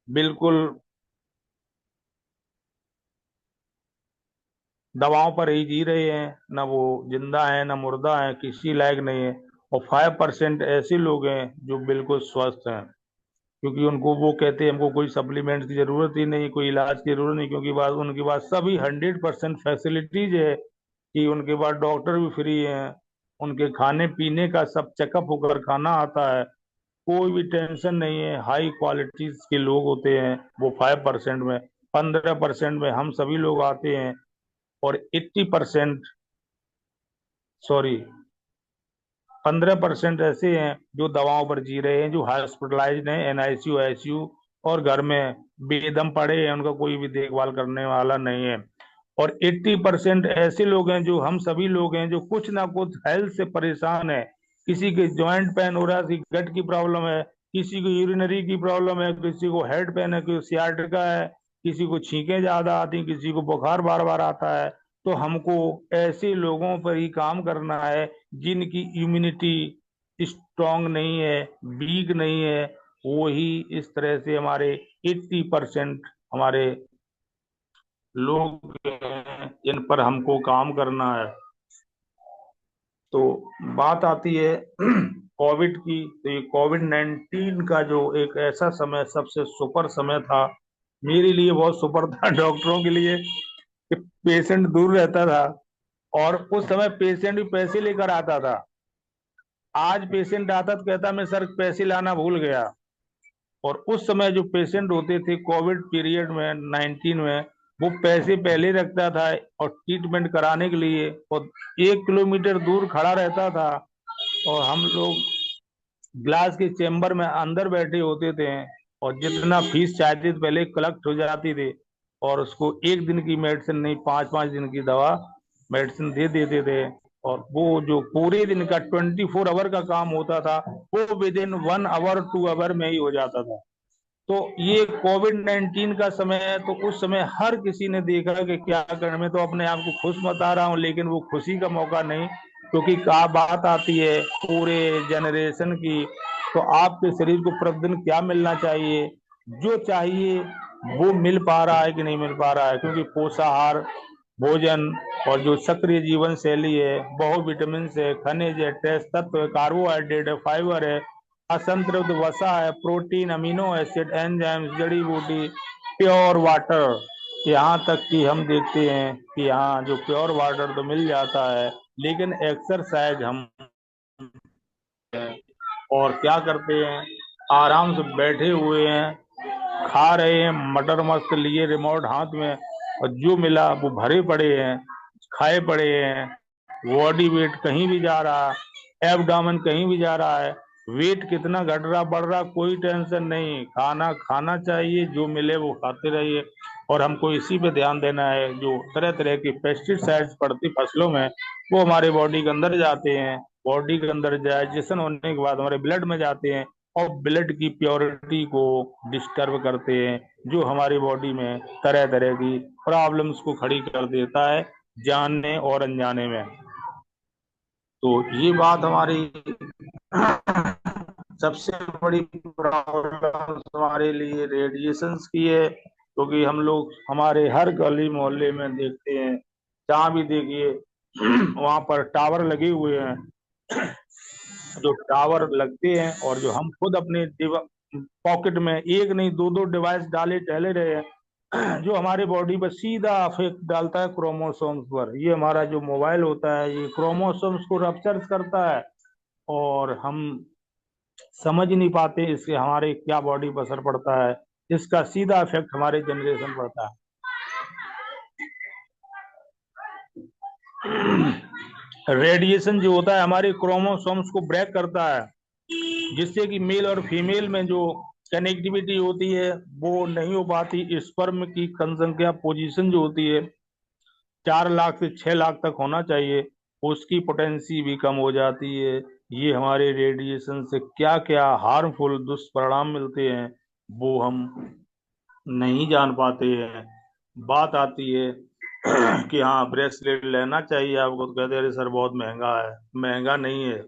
बिल्कुल दवाओं पर ही जी रहे हैं, ना वो जिंदा है ना मुर्दा है, किसी लायक नहीं है। और 5% ऐसे लोग हैं जो बिल्कुल स्वस्थ हैं, क्योंकि उनको वो कहते हैं हमको कोई सप्लीमेंट्स की जरूरत ही नहीं, कोई इलाज की जरूरत नहीं, क्योंकि बाद उनके पास सभी 100% फैसिलिटीज है। कि उनके पास डॉक्टर भी फ्री हैं, उनके खाने पीने का सब चेकअप होकर खाना आता है, कोई भी टेंशन नहीं है। हाई क्वालिटीज के लोग होते हैं वो 5% में। 15% में हम सभी लोग आते हैं, और 80%, सॉरी, 15% ऐसे हैं जो दवाओं पर जी रहे हैं, जो हॉस्पिटलाइज्ड हैं, NICU ICU, और घर में बेदम पड़े हैं, उनका कोई भी देखभाल करने वाला नहीं है। और 80% ऐसे लोग हैं, जो हम सभी लोग हैं, जो कुछ ना कुछ हेल्थ से परेशान है। किसी के जॉइंट पेन हो रहा है, किसी गट की प्रॉब्लम है, किसी को यूरिनरी की प्रॉब्लम है, किसी को हेड पेन है, किसी को सियाटिका है, किसी को छींकें ज्यादा आती, किसी को बुखार बार बार आता है। तो हमको ऐसे लोगों पर ही काम करना है जिनकी इम्यूनिटी स्ट्रांग नहीं है, वीक नहीं है, वो ही इस तरह से हमारे 80% हमारे लोग हैं जिन पर हमको काम करना है। तो बात आती है कोविड की, तो ये कोविड-19 का जो एक ऐसा समय सबसे सुपर समय था, मेरे लिए बहुत सुपर था, डॉक्टरों के लिए, कि पेशेंट दूर रहता था और उस समय पेशेंट भी पैसे लेकर आता था। आज पेशेंट आता तो कहता मैं सर पैसे लाना भूल गया। और उस समय जो पेशेंट होते थे कोविड पीरियड में 19 में, वो पैसे पहले रखता था और ट्रीटमेंट कराने के लिए, और 1 किलोमीटर दूर खड़ा रहता था। और हम लोग ग्लास के चेम्बर में अंदर बैठे होते थे, और जितना फीस चाहते थे पहले कलेक्ट हो जाती थी, और उसको 1 दिन की मेडिसिन नहीं, 5-5 दिन की दवा मेडिसिन दे देते थे। और वो जो पूरे दिन का 24 आवर का काम होता था, वो विद इन 1 आवर 2 आवर में ही हो जाता था। तो ये कोविड-19 का समय है, तो उस समय हर किसी ने देखा कि क्या करना। मैं तो अपने आप को खुश बता रहा हूँ, लेकिन वो खुशी का मौका नहीं, क्योंकि क्या बात आती है पूरे जनरेशन की। तो आपके शरीर को प्रतिदिन क्या मिलना चाहिए, जो चाहिए वो मिल पा रहा है कि नहीं मिल पा रहा है, क्योंकि पोषाहार भोजन और जो सक्रिय जीवन शैली है, बहु विटामिन है, खनिज है, ट्रेस तत्व है, कार्बोहाइड्रेट है, फाइबर है, असंतृप्त वसा है, प्रोटीन, अमीनो एसिड, एंजाइम्स, जड़ी बूटी, प्योर वाटर। यहाँ तक कि हम देखते हैं कि यहाँ जो प्योर वाटर तो मिल जाता है, लेकिन एक्सरसाइज हम और क्या करते हैं, आराम से बैठे हुए हैं, खा रहे हैं, मटर मस्त लिए रिमोट हाथ में, और जो मिला वो भरे पड़े हैं, खाए पड़े हैं। बॉडी वेट कहीं भी जा रहा, एब्डामन कहीं भी जा रहा है, वेट कितना घट रहा बढ़ रहा कोई टेंशन नहीं, खाना खाना चाहिए, जो मिले वो खाते रहिए। और हमको इसी पे ध्यान देना है, जो तरह तरह की पेस्टिसाइड्स पड़ती फसलों में, वो हमारे बॉडी के अंदर जाते हैं, बॉडी के अंदर डाइजेशन होने के बाद हमारे ब्लड में जाते हैं, और ब्लड की प्योरिटी को डिस्टर्ब करते हैं, जो हमारी बॉडी में तरह तरह की प्रॉब्लम्स को खड़ी कर देता है, जानने और अनजाने में। तो ये बात हमारी सबसे बड़ी प्रॉब्लम हमारे लिए रेडिएशंस की है, क्योंकि हम लोग हमारे हर गली मोहल्ले में देखते हैं, जहाँ भी देखिए वहां पर टावर लगे हुए हैं। जो टावर लगते हैं और जो हम खुद अपने पॉकेट में एक नहीं दो दो डिवाइस डाले टहले रहे हैं, जो हमारे बॉडी पर सीधा इफेक्ट डालता है क्रोमोसोम्स पर। ये हमारा जो मोबाइल होता है, ये क्रोमोसोम्स को रप्चर करता है, और हम समझ नहीं पाते इससे हमारे क्या बॉडी पर असर पड़ता है। इसका सीधा इफेक्ट हमारे जनरेशन पड़ता है। रेडिएशन जो होता है हमारे क्रोमोसोम्स को ब्रेक करता है, जिससे कि मेल और फीमेल में जो कनेक्टिविटी होती है वो नहीं हो पाती। स्पर्म की जनसंख्या पोजीशन जो होती है 4 लाख से 6 लाख तक होना चाहिए, उसकी पोटेंसी भी कम हो जाती है। ये हमारे रेडिएशन से क्या क्या हार्मफुल दुष्परिणाम मिलते हैं, वो हम नहीं जान पाते हैं। बात आती है कि हाँ ब्रेसलेट लेना चाहिए आपको, तो कहते हैं अरे सर बहुत महंगा है। महंगा नहीं है,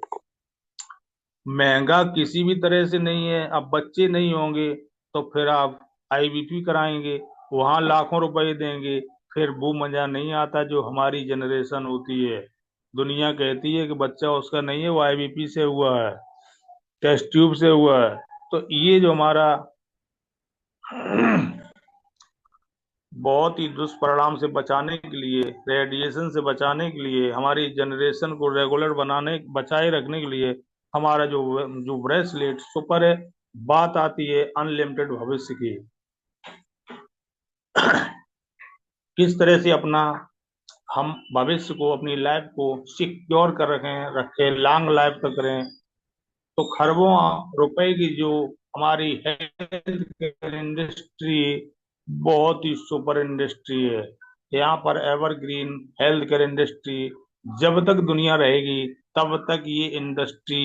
महंगा किसी भी तरह से नहीं है। अब बच्चे नहीं होंगे तो फिर आप आईवीपी कराएंगे, वहां लाखों रुपए देंगे, फिर वो मजा नहीं आता जो हमारी जनरेशन होती है। दुनिया कहती है कि बच्चा उसका नहीं है, वो आईवीपी से हुआ है, टेस्ट ट्यूब से हुआ है। तो ये जो हमारा बहुत ही दुष्परिणाम से बचाने के लिए, रेडिएशन से बचाने के लिए, हमारी जनरेशन को रेगुलर बनाने बचाए रखने के लिए हमारा जो जो ब्रेसलेट सुपर है। बात आती है अनलिमिटेड भविष्य की, किस तरह से अपना हम भविष्य को, अपनी लाइफ को सिक्योर कर रखें लॉन्ग लाइफ तक करें। तो खरबों रुपए की जो हमारी हेल्थ केयर इंडस्ट्री, बहुत ही सुपर इंडस्ट्री है। यहाँ पर एवरग्रीन हेल्थ केयर इंडस्ट्री, जब तक दुनिया रहेगी तब तक ये इंडस्ट्री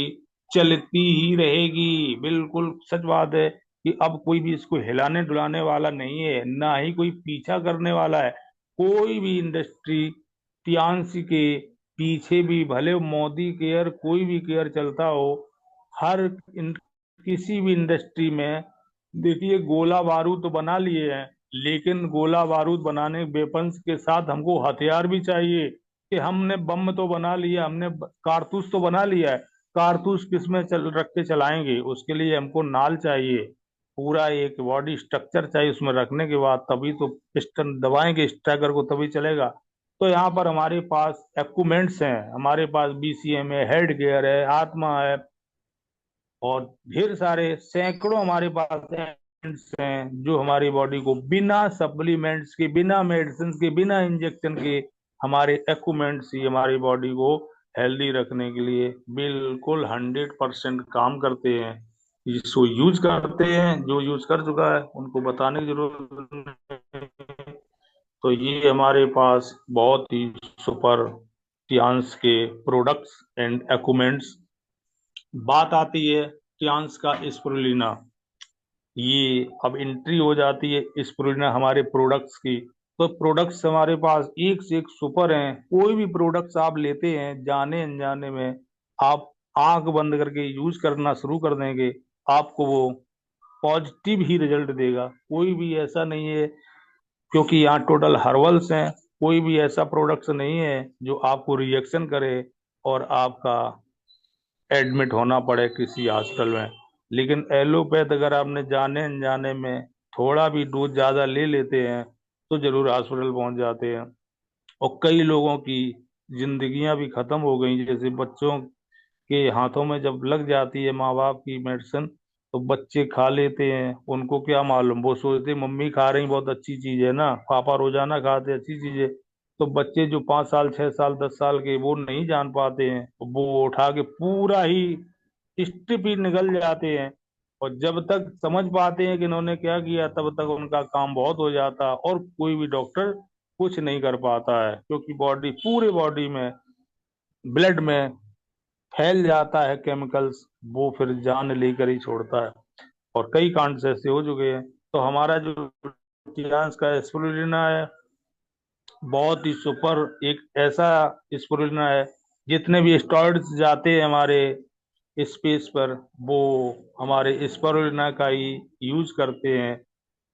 चलती ही रहेगी। बिल्कुल सच बात है कि अब कोई भी इसको हिलाने डुलाने वाला नहीं है, ना ही कोई पीछा करने वाला है। कोई भी इंडस्ट्री तियांश के पीछे भी, भले मोदी केयर कोई भी केयर चलता हो, हर किसी भी इंडस्ट्री में देखिए, गोला बारूद तो बना लिए हैं, लेकिन गोला बारूद बनाने वेपन्स के साथ हमको हथियार भी चाहिए। कि हमने बम तो बना लिया, हमने कारतूस तो बना लिया है, कारतूस किस में रख के चलाएंगे? उसके लिए हमको नाल चाहिए, पूरा एक बॉडी स्ट्रक्चर चाहिए उसमें रखने के बाद, तभी तो पिस्टन दबाएंगे स्ट्राइकर को, तभी चलेगा। तो यहाँ पर हमारे पास इक्विपमेंट्स हैं, हमारे पास बीसीएम है, हेड गियर है, आत्मा है, और ढेर सारे सैकड़ों हमारे पास एलिमेंट्स हैं जो हमारी बॉडी को बिना सप्लीमेंट्स के, बिना मेडिसिन के, बिना इंजेक्शन के, हमारे इक्विपमेंट्स ही हमारी बॉडी को हेल्दी रखने के लिए बिल्कुल 100% काम करते हैं। इसको यूज करते हैं, जो यूज कर चुका है उनको बताने की जरूरत नहीं। तो ये हमारे पास बहुत ही सुपर टियान्स के प्रोडक्ट्स एंड इक्विपमेंट्स। बात आती है टियान्स का स्पिरुलिना, ये अब एंट्री हो जाती है स्पिरुलिना हमारे प्रोडक्ट्स की। तो प्रोडक्ट्स हमारे पास एक से एक सुपर हैं। कोई भी प्रोडक्ट्स आप लेते हैं, जाने अनजाने में आप आंख बंद करके यूज करना शुरू कर देंगे, आपको वो पॉजिटिव ही रिजल्ट देगा। कोई भी ऐसा नहीं है, क्योंकि यहाँ टोटल हर्बल्स हैं, कोई भी ऐसा प्रोडक्ट्स नहीं है जो आपको रिएक्शन करे और आपका एडमिट होना पड़े किसी हॉस्पिटल में। लेकिन एलोपैथ अगर आपने जाने अनजाने में थोड़ा भी डोज ज्यादा ले लेते हैं तो जरूर हॉस्पिटल पहुंच जाते हैं, और कई लोगों की जिंदगियां भी खत्म हो गई। जैसे बच्चों के हाथों में जब लग जाती है माँ बाप की मेडिसिन, तो बच्चे खा लेते हैं, उनको क्या मालूम, वो सोचते मम्मी खा रही बहुत अच्छी चीज है ना, पापा रोजाना खाते अच्छी चीज है। तो बच्चे जो 5 साल, 6 साल, 10 साल के, वो नहीं जान पाते हैं, वो उठा के पूरा ही स्ट्रिप ही निकल जाते हैं। और जब तक समझ पाते हैं कि इन्होंने क्या किया, तब तक उनका काम बहुत हो जाता है, और कोई भी डॉक्टर कुछ नहीं कर पाता है, क्योंकि बॉडी, पूरे बॉडी में, ब्लड में फैल जाता है केमिकल्स, वो फिर जान लेकर ही छोड़ता है। और कई कांड ऐसे हो चुके हैं। तो हमारा जो टियान्स का स्पिरुलिना है, बहुत ही सुपर एक ऐसा स्पिरुलिना है, जितने भी स्टॉर्ड्स जाते हैं हमारे स्पेस पर, वो हमारे स्पिरुलिना का ही यूज करते हैं।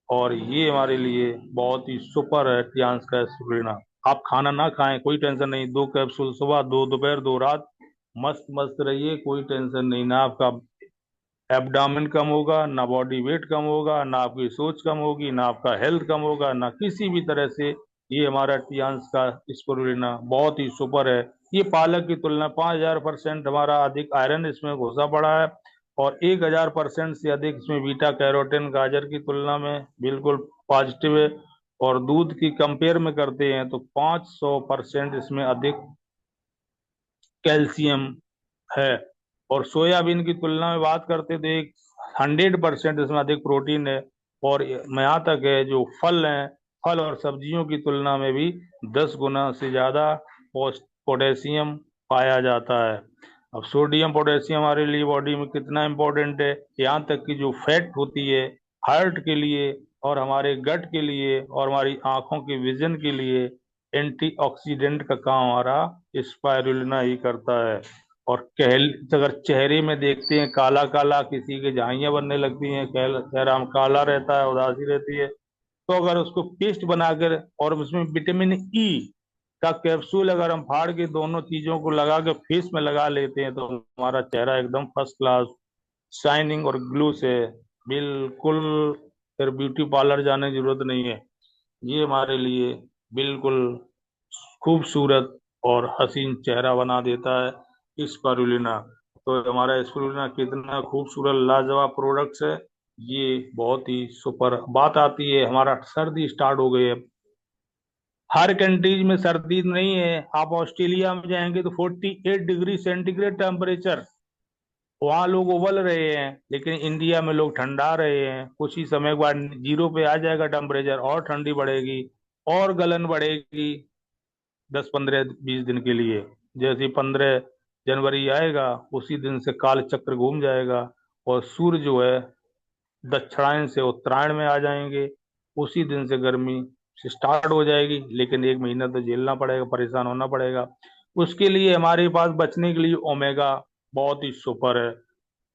और ये हमारे लिए बहुत ही सुपर है टियान्स का स्पिरुलिना। आप खाना ना खाएं, कोई टेंशन नहीं, 2 कैप्सूल सुबह, 2 दोपहर, 2 रात, मस्त मस्त रहिए, कोई टेंशन नहीं। ना आपका एब्डामिन कम होगा, ना बॉडी वेट कम होगा, ना आपकी सोच कम होगी, ना आपका हेल्थ कम होगा, ना किसी भी तरह से। ये हमारा टियान्स का स्पिरुलिना बहुत ही सुपर है। ये पालक की तुलना 5000% हमारा अधिक आयरन इसमें घुसा पड़ा है, और 1000% से अधिक इसमें बीटा कैरोटीन गाजर की तुलना में बिल्कुल पॉजिटिव है। और दूध की कंपेयर में करते हैं तो 500% इसमें अधिक कैल्शियम है। और सोयाबीन की तुलना में बात करते तो एक 100% इसमें अधिक प्रोटीन है। और यहाँ तक है जो फल हैं, फल और सब्जियों की तुलना में भी 10 गुना से ज्यादा पोटेशियम पाया जाता है। अब सोडियम पोटेशियम हमारे लिए बॉडी में कितना इम्पोर्टेंट है, यहाँ तक कि जो फैट होती है हार्ट के लिए, और हमारे गट के लिए, और हमारी आंखों के विजन के लिए एंटीऑक्सीडेंट का काम हमारा स्पाइरुलिना ही करता है। और कहल अगर चेहरे में देखते हैं काला काला, किसी के झाइयां बनने लगती हैं, चेहरा काला रहता है, उदासी रहती है, तो अगर उसको पेस्ट बनाकर और उसमें विटामिन ई का कैप्सूल अगर हम फाड़ के दोनों चीजों को लगा के फेस में लगा लेते हैं, तो हमारा चेहरा एकदम फर्स्ट क्लास शाइनिंग और ग्लो से बिल्कुल, फिर ब्यूटी पार्लर जाने की जरूरत नहीं है। ये हमारे लिए बिल्कुल खूबसूरत और हसीन चेहरा बना देता है स्पारुलिना। तो हमारा स्पारुलिना कितना खूबसूरत लाजवाब प्रोडक्ट्स है। ये बहुत ही सुपर। बात आती है, हमारा सर्दी स्टार्ट हो गई है, हर कंट्रीज में सर्दी नहीं है। आप ऑस्ट्रेलिया में जाएंगे तो 48 डिग्री सेंटीग्रेड टेम्परेचर, वहाँ लोग उबल रहे हैं, लेकिन इंडिया में लोग ठंडा रहे हैं। कुछ ही समय के बाद 0 पे आ जाएगा टेम्परेचर, और ठंडी बढ़ेगी और गलन बढ़ेगी 10, 15, 20 दिन के लिए। जैसे ही 15 जनवरी आएगा, उसी दिन से काल चक्र घूम जाएगा, और सूर्य जो है दक्षिणायन से उत्तरायण में आ जाएंगे। उसी दिन से गर्मी से स्टार्ट हो जाएगी, लेकिन 1 महीना तो झेलना पड़ेगा, परेशान होना पड़ेगा। उसके लिए हमारे पास बचने के लिए ओमेगा बहुत ही सुपर है।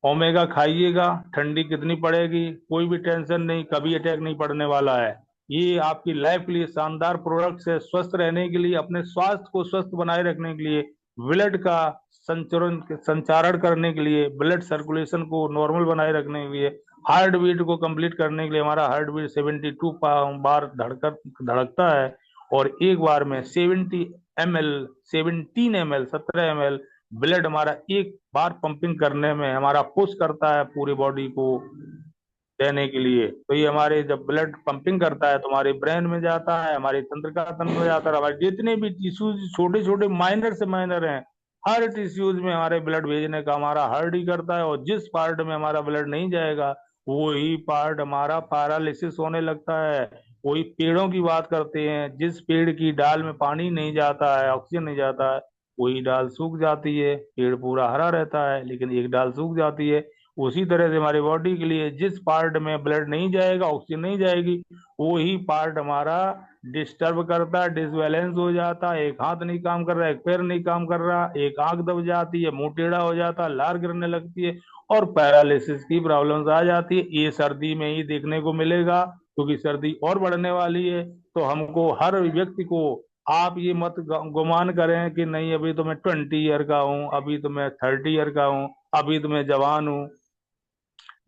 ओमेगा खाइएगा, ठंडी कितनी पड़ेगी कोई भी टेंशन नहीं, कभी अटैक नहीं पड़ने वाला है। ये आपकी लाइफ के लिए शानदार प्रोडक्ट्स है, स्वस्थ रहने के लिए, अपने स्वास्थ्य को स्वस्थ बनाए रखने के लिए, ब्लड का संचारण करने के लिए, ब्लड सर्कुलेशन को नॉर्मल बनाए रखने के लिए, हार्ट बीट को कंप्लीट करने के लिए। हमारा हार्ट बीट 72 बार धड़कता है, और एक बार में 17 ml 17 ml ब्लड हमारा एक बार पंपिंग करने में हमारा पुश करता है पूरी बॉडी को देने के लिए। तो ये हमारे जब ब्लड पंपिंग करता है तो हमारे ब्रेन में जाता है, हमारे तंत्रिका तंत्र में जाता है, हमारे जितने भी टिश्यूज छोटे छोटे माइनर से माइनर हैं, हर टिश्यूज में हमारे ब्लड भेजने का हमारा हार्ट ही करता है। और जिस पार्ट में हमारा ब्लड नहीं जाएगा वही पार्ट हमारा पैरालिसिस होने लगता है। वही पेड़ों की बात करते हैं, जिस पेड़ की डाल में पानी नहीं जाता है, ऑक्सीजन नहीं जाता है, वही डाल सूख जाती है। पेड़ पूरा हरा रहता है लेकिन एक डाल सूख जाती है। उसी तरह से हमारी बॉडी के लिए जिस पार्ट में ब्लड नहीं जाएगा, ऑक्सीजन नहीं जाएगी, वही पार्ट हमारा डिस्टर्ब करता है, डिसबैलेंस हो जाता है। एक हाथ नहीं काम कर रहा, एक पैर नहीं काम कर रहा, एक आंख दब जाती है, मुंह टेढ़ा हो जाता है, लार गिरने लगती है, और पैरालिसिस की प्रॉब्लम्स आ जाती है। ये सर्दी में ही देखने को मिलेगा, क्योंकि सर्दी और बढ़ने वाली है। तो हमको हर व्यक्ति को, आप ये मत गुमान करें कि नहीं अभी तो मैं 20 ईयर का हूँ, अभी तो मैं 30 ईयर का हूँ, अभी तो मैं जवान हूँ।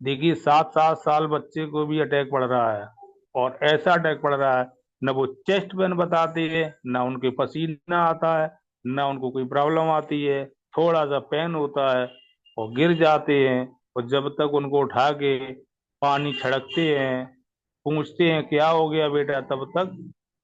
देखिए 7 7 साल बच्चे को भी अटैक पड़ रहा है, और ऐसा अटैक पड़ रहा है, न वो चेस्ट पेन बताती है, न उनके पसीना आता है, न उनको कोई प्रॉब्लम आती है। थोड़ा सा पेन होता है और गिर जाते हैं, और जब तक उनको उठा के पानी छिड़कते हैं, पूछते हैं क्या हो गया बेटा, तब तक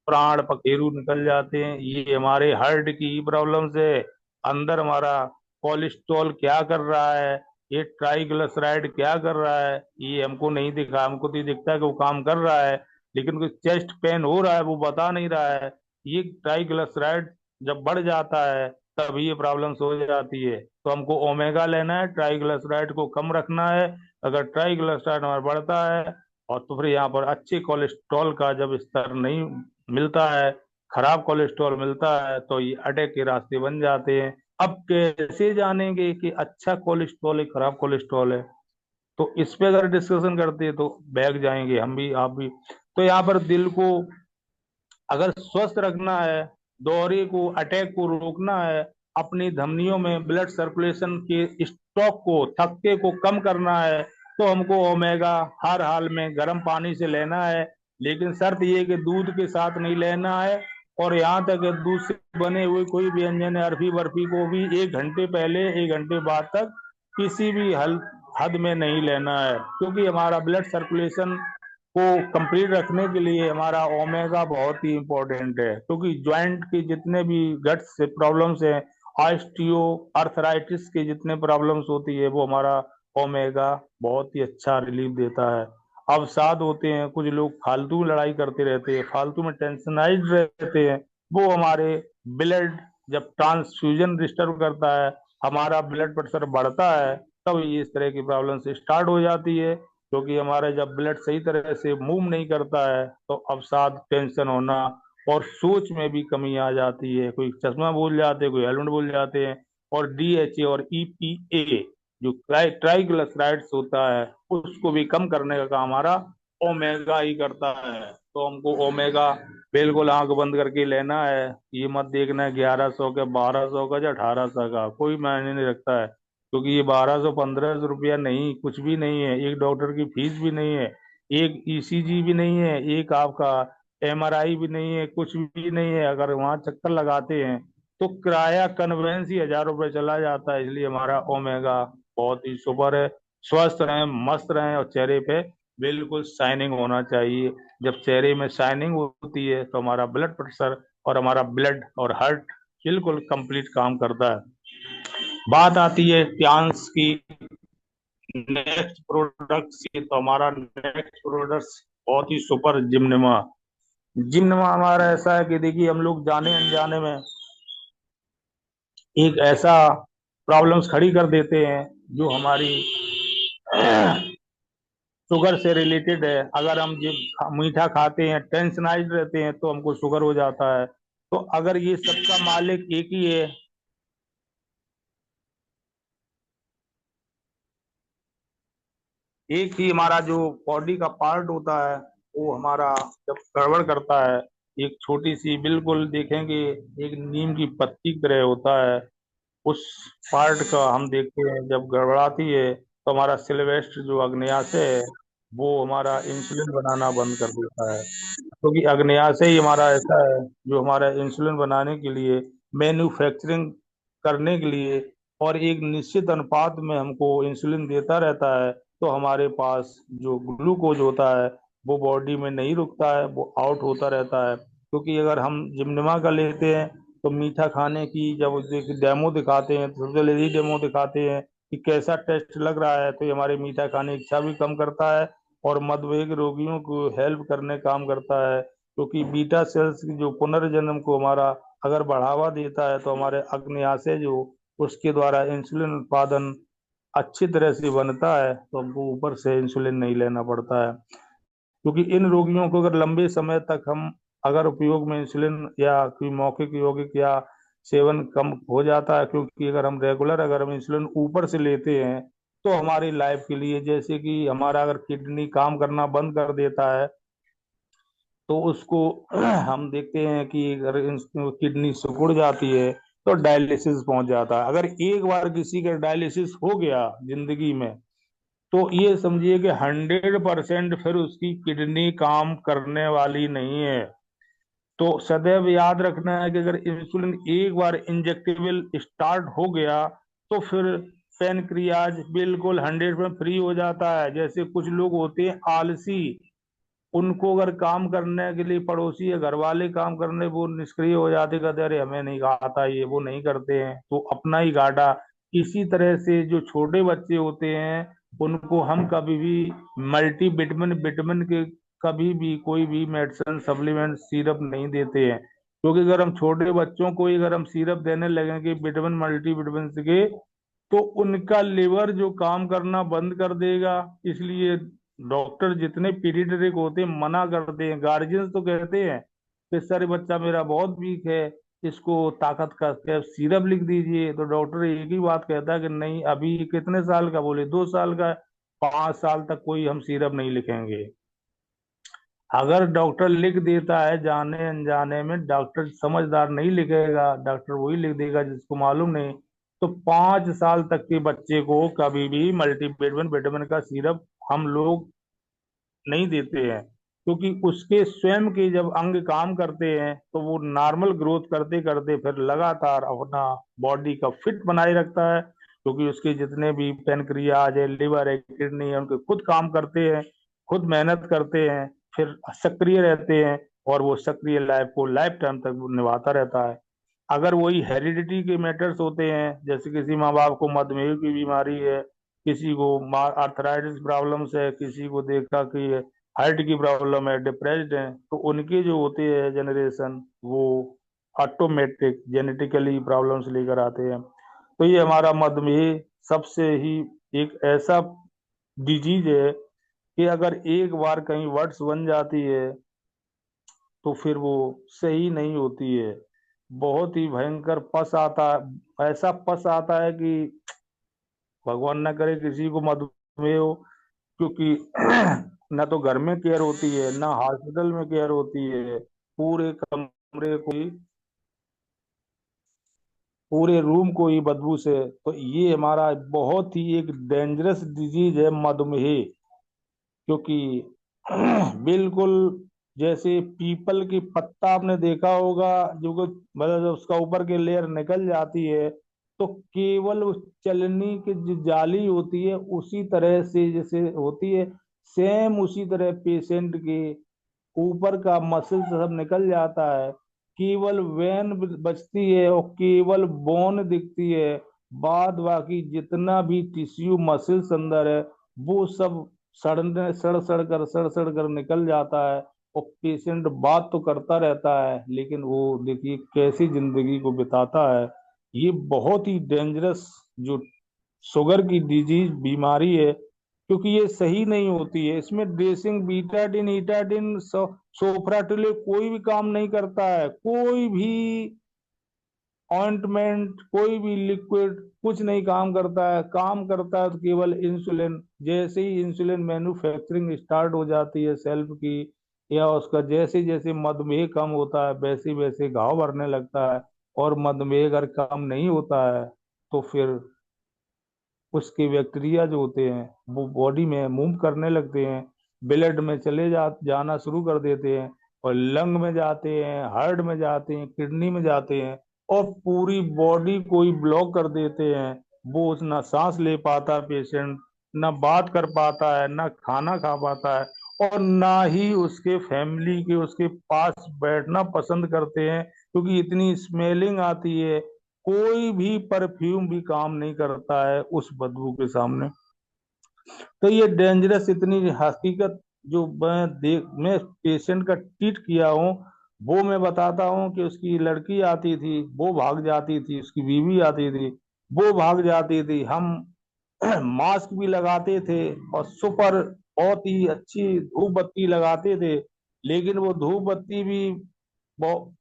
प्राण पखेरु निकल जाते हैं। ये हमारे हार्ट की प्रॉब्लम से, अंदर हमारा कोलेस्ट्रॉल क्या कर रहा है, ये ट्राइग्लिसराइड क्या कर रहा है, ये हमको नहीं दिखा। हमको तो ये दिखता है कि वो काम कर रहा है, लेकिन कोई चेस्ट पेन हो रहा है वो बता नहीं रहा है। ये ट्राइग्लिसराइड जब बढ़ जाता है तब ये प्रॉब्लम्स हो जाती है। तो हमको ओमेगा लेना है, ट्राइग्लिसराइड को कम रखना है। अगर ट्राइग्लिसराइड हमारा बढ़ता है, और तो फिर यहाँ पर अच्छे कोलेस्ट्रॉल का जब स्तर नहीं मिलता है, खराब कोलेस्ट्रॉल मिलता है, तो ये अटैक के रास्ते बन जाते हैं। अब कैसे जानेंगे कि अच्छा कोलेस्ट्रॉल है खराब कोलेस्ट्रॉल है? तो इस पे अगर डिस्कशन करते हैं तो बैग जाएंगे हम भी आप भी। तो यहाँ पर दिल को अगर स्वस्थ रखना है, दौरे को अटैक को रोकना है, अपनी धमनियों में ब्लड सर्कुलेशन के स्टॉक को, थक्के को कम करना है, तो हमको ओमेगा हर हाल में गर्म पानी से लेना है। लेकिन शर्त ये कि दूध के साथ नहीं लेना है। और यहाँ तक कि दूध से बने हुए कोई व्यंजन है, अरफी बर्फी को भी 1 घंटे पहले 1 घंटे बाद तक किसी भी हद में नहीं लेना है, क्योंकि हमारा ब्लड सर्कुलेशन को कंप्लीट रखने के लिए हमारा ओमेगा बहुत ही इंपॉर्टेंट है। क्योंकि ज्वाइंट के जितने भी गट्स से प्रॉब्लम्स हैं, ऑस्टियो अर्थराइटिस के जितने प्रॉब्लम्स होती है, वो हमारा ओमेगा बहुत ही अच्छा रिलीफ देता है। अवसाद होते हैं, कुछ लोग फालतू लड़ाई करते रहते हैं, फालतू में टेंशनाइज रहते हैं, वो हमारे ब्लड जब ट्रांसफ्यूजन डिस्टर्ब करता है, हमारा ब्लड प्रेशर बढ़ता है, तब ये इस तरह की प्रॉब्लम स्टार्ट हो जाती है। क्योंकि हमारा जब ब्लड सही तरह से मूव नहीं करता है तो अवसाद, टेंशन होना, और सोच में भी कमी आ जाती है। कोई चश्मा भूल जाते हैं, कोई हेलमेट भूल जाते हैं। और डीएचए और ईपीए जो ट्राइग्लिसराइड्स होता है, उसको भी कम करने का काम हमारा ओमेगा ही करता है। तो हमको ओमेगा बिल्कुल आंख बंद करके लेना है। ये मत देखना है 1100 का, 1200 का, या 1800 का, कोई मायने नहीं रखता है। क्योंकि ये 1200 1500 रुपया नहीं, कुछ भी नहीं है। एक डॉक्टर की फीस भी नहीं है, एक ईसीजी भी नहीं है, एक आपका एमआरआई भी नहीं है, कुछ भी नहीं है। अगर वहां चक्कर लगाते हैं तो किराया कन्वेंस ही 1000 रुपये चला जाता है। इसलिए हमारा ओमेगा बहुत ही सुपर है। स्वस्थ रहें, मस्त रहें, और चेहरे पे बिल्कुल शाइनिंग होना चाहिए। जब चेहरे में शाइनिंग होती है तो हमारा ब्लड प्रेशर और हमारा ब्लड और हार्ट बिल्कुल कंप्लीट काम करता है। बात आती है प्यांस की नेक्स्ट प्रोडक्ट की, तो हमारा नेक्स्ट प्रोडक्ट बहुत ही सुपर जिम्नमा। जिम्नमा हमारा ऐसा है कि देखिए हम लोग जाने अनजाने में एक ऐसा प्रॉब्लम्स खड़ी कर देते हैं जो हमारी शुगर से रिलेटेड है। अगर हम जब मीठा खाते हैं, टेंशनाइज रहते हैं, तो हमको शुगर हो जाता है। तो अगर ये सबका मालिक एक ही है, एक ही हमारा जो बॉडी का पार्ट होता है वो हमारा जब गड़बड़ करता है, एक छोटी सी बिल्कुल देखेंगे एक नीम की पत्ती की तरह होता है, उस पार्ट का हम देखते हैं जब गड़बड़ाती है तो हमारा सिल्वेस्टर जो अग्न्याशय है वो हमारा इंसुलिन बनाना बंद कर देता है। क्योंकि अग्न्याशय ही हमारा ऐसा है जो हमारा इंसुलिन बनाने के लिए, मैन्युफैक्चरिंग करने के लिए और एक निश्चित अनुपात में हमको इंसुलिन देता रहता है, तो हमारे पास जो ग्लूकोज होता है वो बॉडी में नहीं रुकता है, वो आउट होता रहता है। क्योंकि अगर हम जिमनिमा का लेते हैं तो मीठा खाने की जब डेमो दिखाते हैं तो सबसे पहले यही डेमो दिखाते हैं कि कैसा टेस्ट लग रहा है, तो ये हमारे मीठा खाने की इच्छा भी कम करता है और मधुमेह के रोगियों को हेल्प करने काम करता है। क्योंकि बीटा सेल्स की जो पुनर्जन्म को हमारा अगर बढ़ावा देता है तो हमारे अग्न्याशय जो उसके द्वारा इंसुलिन उत्पादन अच्छी तरह से बनता है, तो हमको ऊपर से इंसुलिन नहीं लेना पड़ता है। क्योंकि इन रोगियों को अगर लंबे समय तक हम अगर उपयोग में इंसुलिन या कोई मौखिक यौगिक या सेवन कम हो जाता है, क्योंकि अगर हम रेगुलर अगर हम इंसुलिन ऊपर से लेते हैं तो हमारी लाइफ के लिए, जैसे कि हमारा अगर किडनी काम करना बंद कर देता है तो उसको हम देखते हैं कि अगर किडनी सिकुड़ जाती है तो डायलिसिस पहुंच जाता है। अगर एक बार किसी का डायलिसिस हो गया जिंदगी में तो ये समझिए कि 100% फिर उसकी किडनी काम करने वाली नहीं है। तो सदैव याद रखना है कि अगर इंसुलिन एक बार इंजेक्टेबल स्टार्ट हो गया तो फिर पेनक्रियाज बिल्कुल 100% फ्री हो जाता है। जैसे कुछ लोग होते हैं आलसी, उनको अगर काम करने के लिए पड़ोसी या घर वाले काम करने वो निष्क्रिय हो जाते, कहते अरे हमें नहीं आता ये, वो नहीं करते हैं तो अपना ही घाटा। इसी तरह से जो छोटे बच्चे होते हैं उनको हम कभी भी मल्टी विटामिन विटामिन के कभी भी कोई भी मेडिसिन सप्लीमेंट सिरप नहीं देते हैं। क्योंकि अगर हम छोटे बच्चों को ही अगर हम सिरप देने लगेंगे विटामिन मल्टी विटामिन के तो उनका लिवर जो काम करना बंद कर देगा। इसलिए डॉक्टर जितने पीडियाट्रिक होते हैं मना करते हैं, गार्जियंस तो कहते हैं कि सर बच्चा मेरा बहुत वीक है, इसको ताकत का कैप सिरप लिख दीजिए, तो डॉक्टर एक ही बात कहता है कि नहीं, अभी ये कितने साल का, बोले 2 साल का, 5 साल तक कोई हम सिरप नहीं लिखेंगे। अगर डॉक्टर लिख देता है जाने अनजाने में, डॉक्टर समझदार नहीं लिखेगा, डॉक्टर वही लिख देगा जिसको मालूम नहीं, तो 5 साल तक के बच्चे को कभी भी मल्टीविटामिन विटामिन का सिरप हम लोग नहीं देते हैं। क्योंकि उसके स्वयं के जब अंग काम करते हैं तो वो नॉर्मल ग्रोथ करते करते फिर लगातार अपना बॉडी का फिट बनाए रखता है। क्योंकि उसके जितने भी पेनक्रियाज है, लिवर है, किडनी है, उनके खुद काम करते हैं, खुद मेहनत करते हैं, फिर सक्रिय रहते हैं और वो सक्रिय लाइफ को लाइफ टाइम तक निभाता रहता है। अगर वही हेरिडिटी के मैटर्स होते हैं, जैसे किसी माँ बाप को मधुमेह की बीमारी है, किसी को आर्थराइटिस प्रॉब्लम्स है, किसी को देखा कि हार्ट की प्रॉब्लम है, डिप्रेस्ड है, तो उनके जो होते हैं जनरेशन वो ऑटोमेटिक जेनेटिकली प्रॉब्लम्स लेकर आते हैं। तो ये हमारा मधुमेह सबसे ही एक ऐसा डिजीज है कि अगर एक बार कहीं वर्ड्स बन जाती है तो फिर वो सही नहीं होती है। बहुत ही भयंकर पस आता, ऐसा पस आता है कि भगवान ना करे किसी को मधुमेह हो। क्योंकि ना तो घर में केयर होती है ना हॉस्पिटल में केयर होती है, पूरे कमरे को ही, पूरे रूम को ही बदबू से। तो ये हमारा बहुत ही एक डेंजरस डिजीज है मधुमेह। क्योंकि बिल्कुल जैसे पीपल की पत्ता आपने देखा होगा, जो मतलब जब उसका ऊपर की लेयर निकल जाती है तो केवल उस चलनी की जो जाली होती है उसी तरह से जैसे होती है, सेम उसी तरह पेशेंट के ऊपर का मसल सब निकल जाता है, केवल वेन बचती है और केवल बोन दिखती है। बाद बाकी जितना भी टिश्यू मसल्स अंदर है वो सब सड़ सड़ कर निकल जाता है। और पेशेंट बात तो करता रहता है लेकिन वो देखिए कैसी जिंदगी को बिताता है। ये बहुत ही डेंजरस जो शुगर की डिजीज बीमारी है, क्योंकि ये सही नहीं होती है। इसमें ड्रेसिंग बीटाडिन ईटाडिन सोफ्राटुले कोई भी काम नहीं करता है, कोई भी ऑइंटमेंट, कोई भी लिक्विड कुछ नहीं काम करता है। काम करता है तो केवल इंसुलिन। जैसे ही इंसुलिन मैन्युफैक्चरिंग स्टार्ट हो जाती है सेल्फ की, या उसका जैसे जैसे मधुमेह कम होता है वैसे वैसे घाव भरने लगता है। और मधुमेह अगर कम नहीं होता है तो फिर उसके बैक्टीरिया जो होते हैं वो बॉडी में मूव करने लगते हैं, ब्लड में चले जाना शुरू कर देते हैं, और लंग में जाते हैं, हार्ट में जाते हैं, किडनी में जाते हैं, और पूरी बॉडी को ही ब्लॉक कर देते हैं। वो ना सांस ले पाता पेशेंट, ना बात कर पाता है, ना खाना खा पाता है, और ना ही उसके फैमिली के उसके पास बैठना पसंद करते हैं, क्योंकि इतनी स्मेलिंग आती है। कोई भी परफ्यूम भी काम नहीं करता है उस बदबू के सामने। तो ये डेंजरस इतनी हकीकत जो मैं पेशेंट का ट्रीट किया हूँ, वो मैं बताता हूँ कि उसकी लड़की आती थी वो भाग जाती थी, उसकी बीवी आती थी वो भाग जाती थी। हम मास्क भी लगाते थे और सुपर बहुत ही अच्छी धूप बत्ती लगाते थे, लेकिन वो धूप बत्ती भी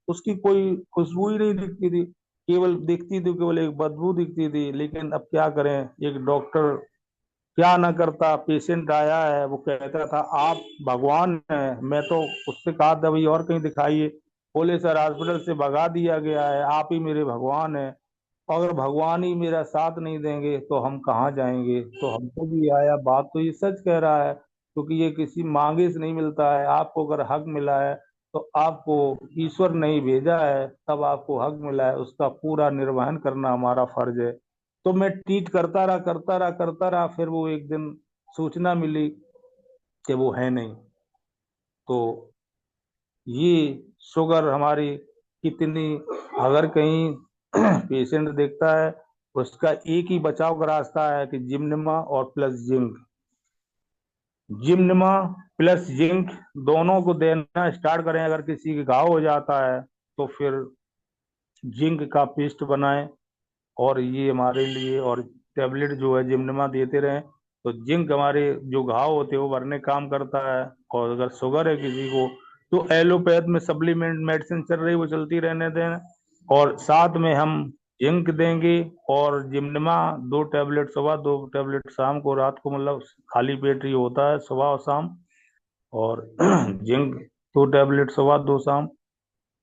उसकी कोई खुशबू ही नहीं दिखती थी। केवल दिखती थी, केवल एक बदबू दिखती थी। लेकिन अब क्या करें, एक डॉक्टर क्या ना करता। पेशेंट आया है वो कहता था आप भगवान हैं, मैं तो उससे कहा था भाई और कहीं दिखाइए, बोले सर हॉस्पिटल से भगा दिया गया है, आप ही मेरे भगवान हैं। अगर भगवान ही मेरा साथ नहीं देंगे तो हम कहाँ जाएंगे। तो हमको भी आया, बात तो ये सच कह रहा है, क्योंकि ये किसी मांगे से नहीं मिलता है। आपको अगर हक मिला है तो आपको ईश्वर नहीं भेजा है, तब आपको हक मिला है, उसका पूरा निर्वहन करना हमारा फर्ज है। तो मैं ट्रीट करता रहा करता रहा करता रहा, फिर वो एक दिन सूचना मिली कि वो है नहीं। तो ये शुगर हमारी कितनी, अगर कहीं पेशेंट देखता है, उसका एक ही बचाव का रास्ता है कि जिम्नमा और प्लस जिंक। जिम्नमा प्लस जिंक दोनों को देना स्टार्ट करें। अगर किसी के घाव हो जाता है तो फिर जिंक का पेस्ट बनाएं, और ये हमारे लिए, और टेबलेट जो है जिम्नमा देते रहें। तो जिंक हमारे जो घाव होते हैं वो भरने काम करता है। और अगर शुगर है किसी को तो एलोपैथ में सप्लीमेंट मेडिसिन चल रही है वो चलती रहने दें, और साथ में हम जिंक देंगे। और जिम्नमा 2 टैबलेट सुबह, 2 टैबलेट शाम को, रात को, मतलब खाली पेट ही होता है सुबह और शाम। और जिंक 2 टैबलेट सुबह 2 शाम।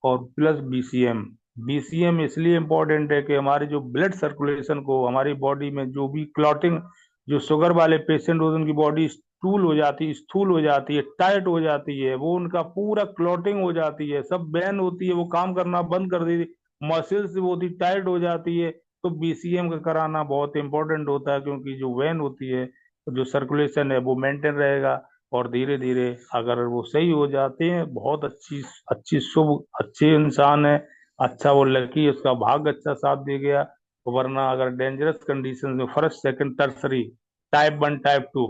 और प्लस बीसीएम। बीसीएम इसलिए इम्पोर्टेंट है कि हमारी जो ब्लड सर्कुलेशन को, हमारी बॉडी में जो भी क्लॉटिंग, जो शुगर वाले पेशेंट होते हैं उनकी बॉडी स्टूल हो जाती है, स्थूल हो जाती है, टाइट हो जाती है, वो उनका पूरा क्लॉटिंग हो जाती है, सब बैन होती है, वो काम करना बंद कर देती, मसल्स बहुत ही टाइट हो जाती है। तो बीसीएम का कराना बहुत इंपॉर्टेंट होता है, क्योंकि जो वेन होती है, जो सर्कुलेशन है वो मेंटेन रहेगा। और धीरे धीरे अगर वो सही हो जाते हैं, बहुत अच्छी अच्छी शुभ अच्छे इंसान है, अच्छा वो लड़की, उसका भाग्य अच्छा साथ दे गया। वरना अगर डेंजरस कंडीशन में first second tertiary, type 1 type 2,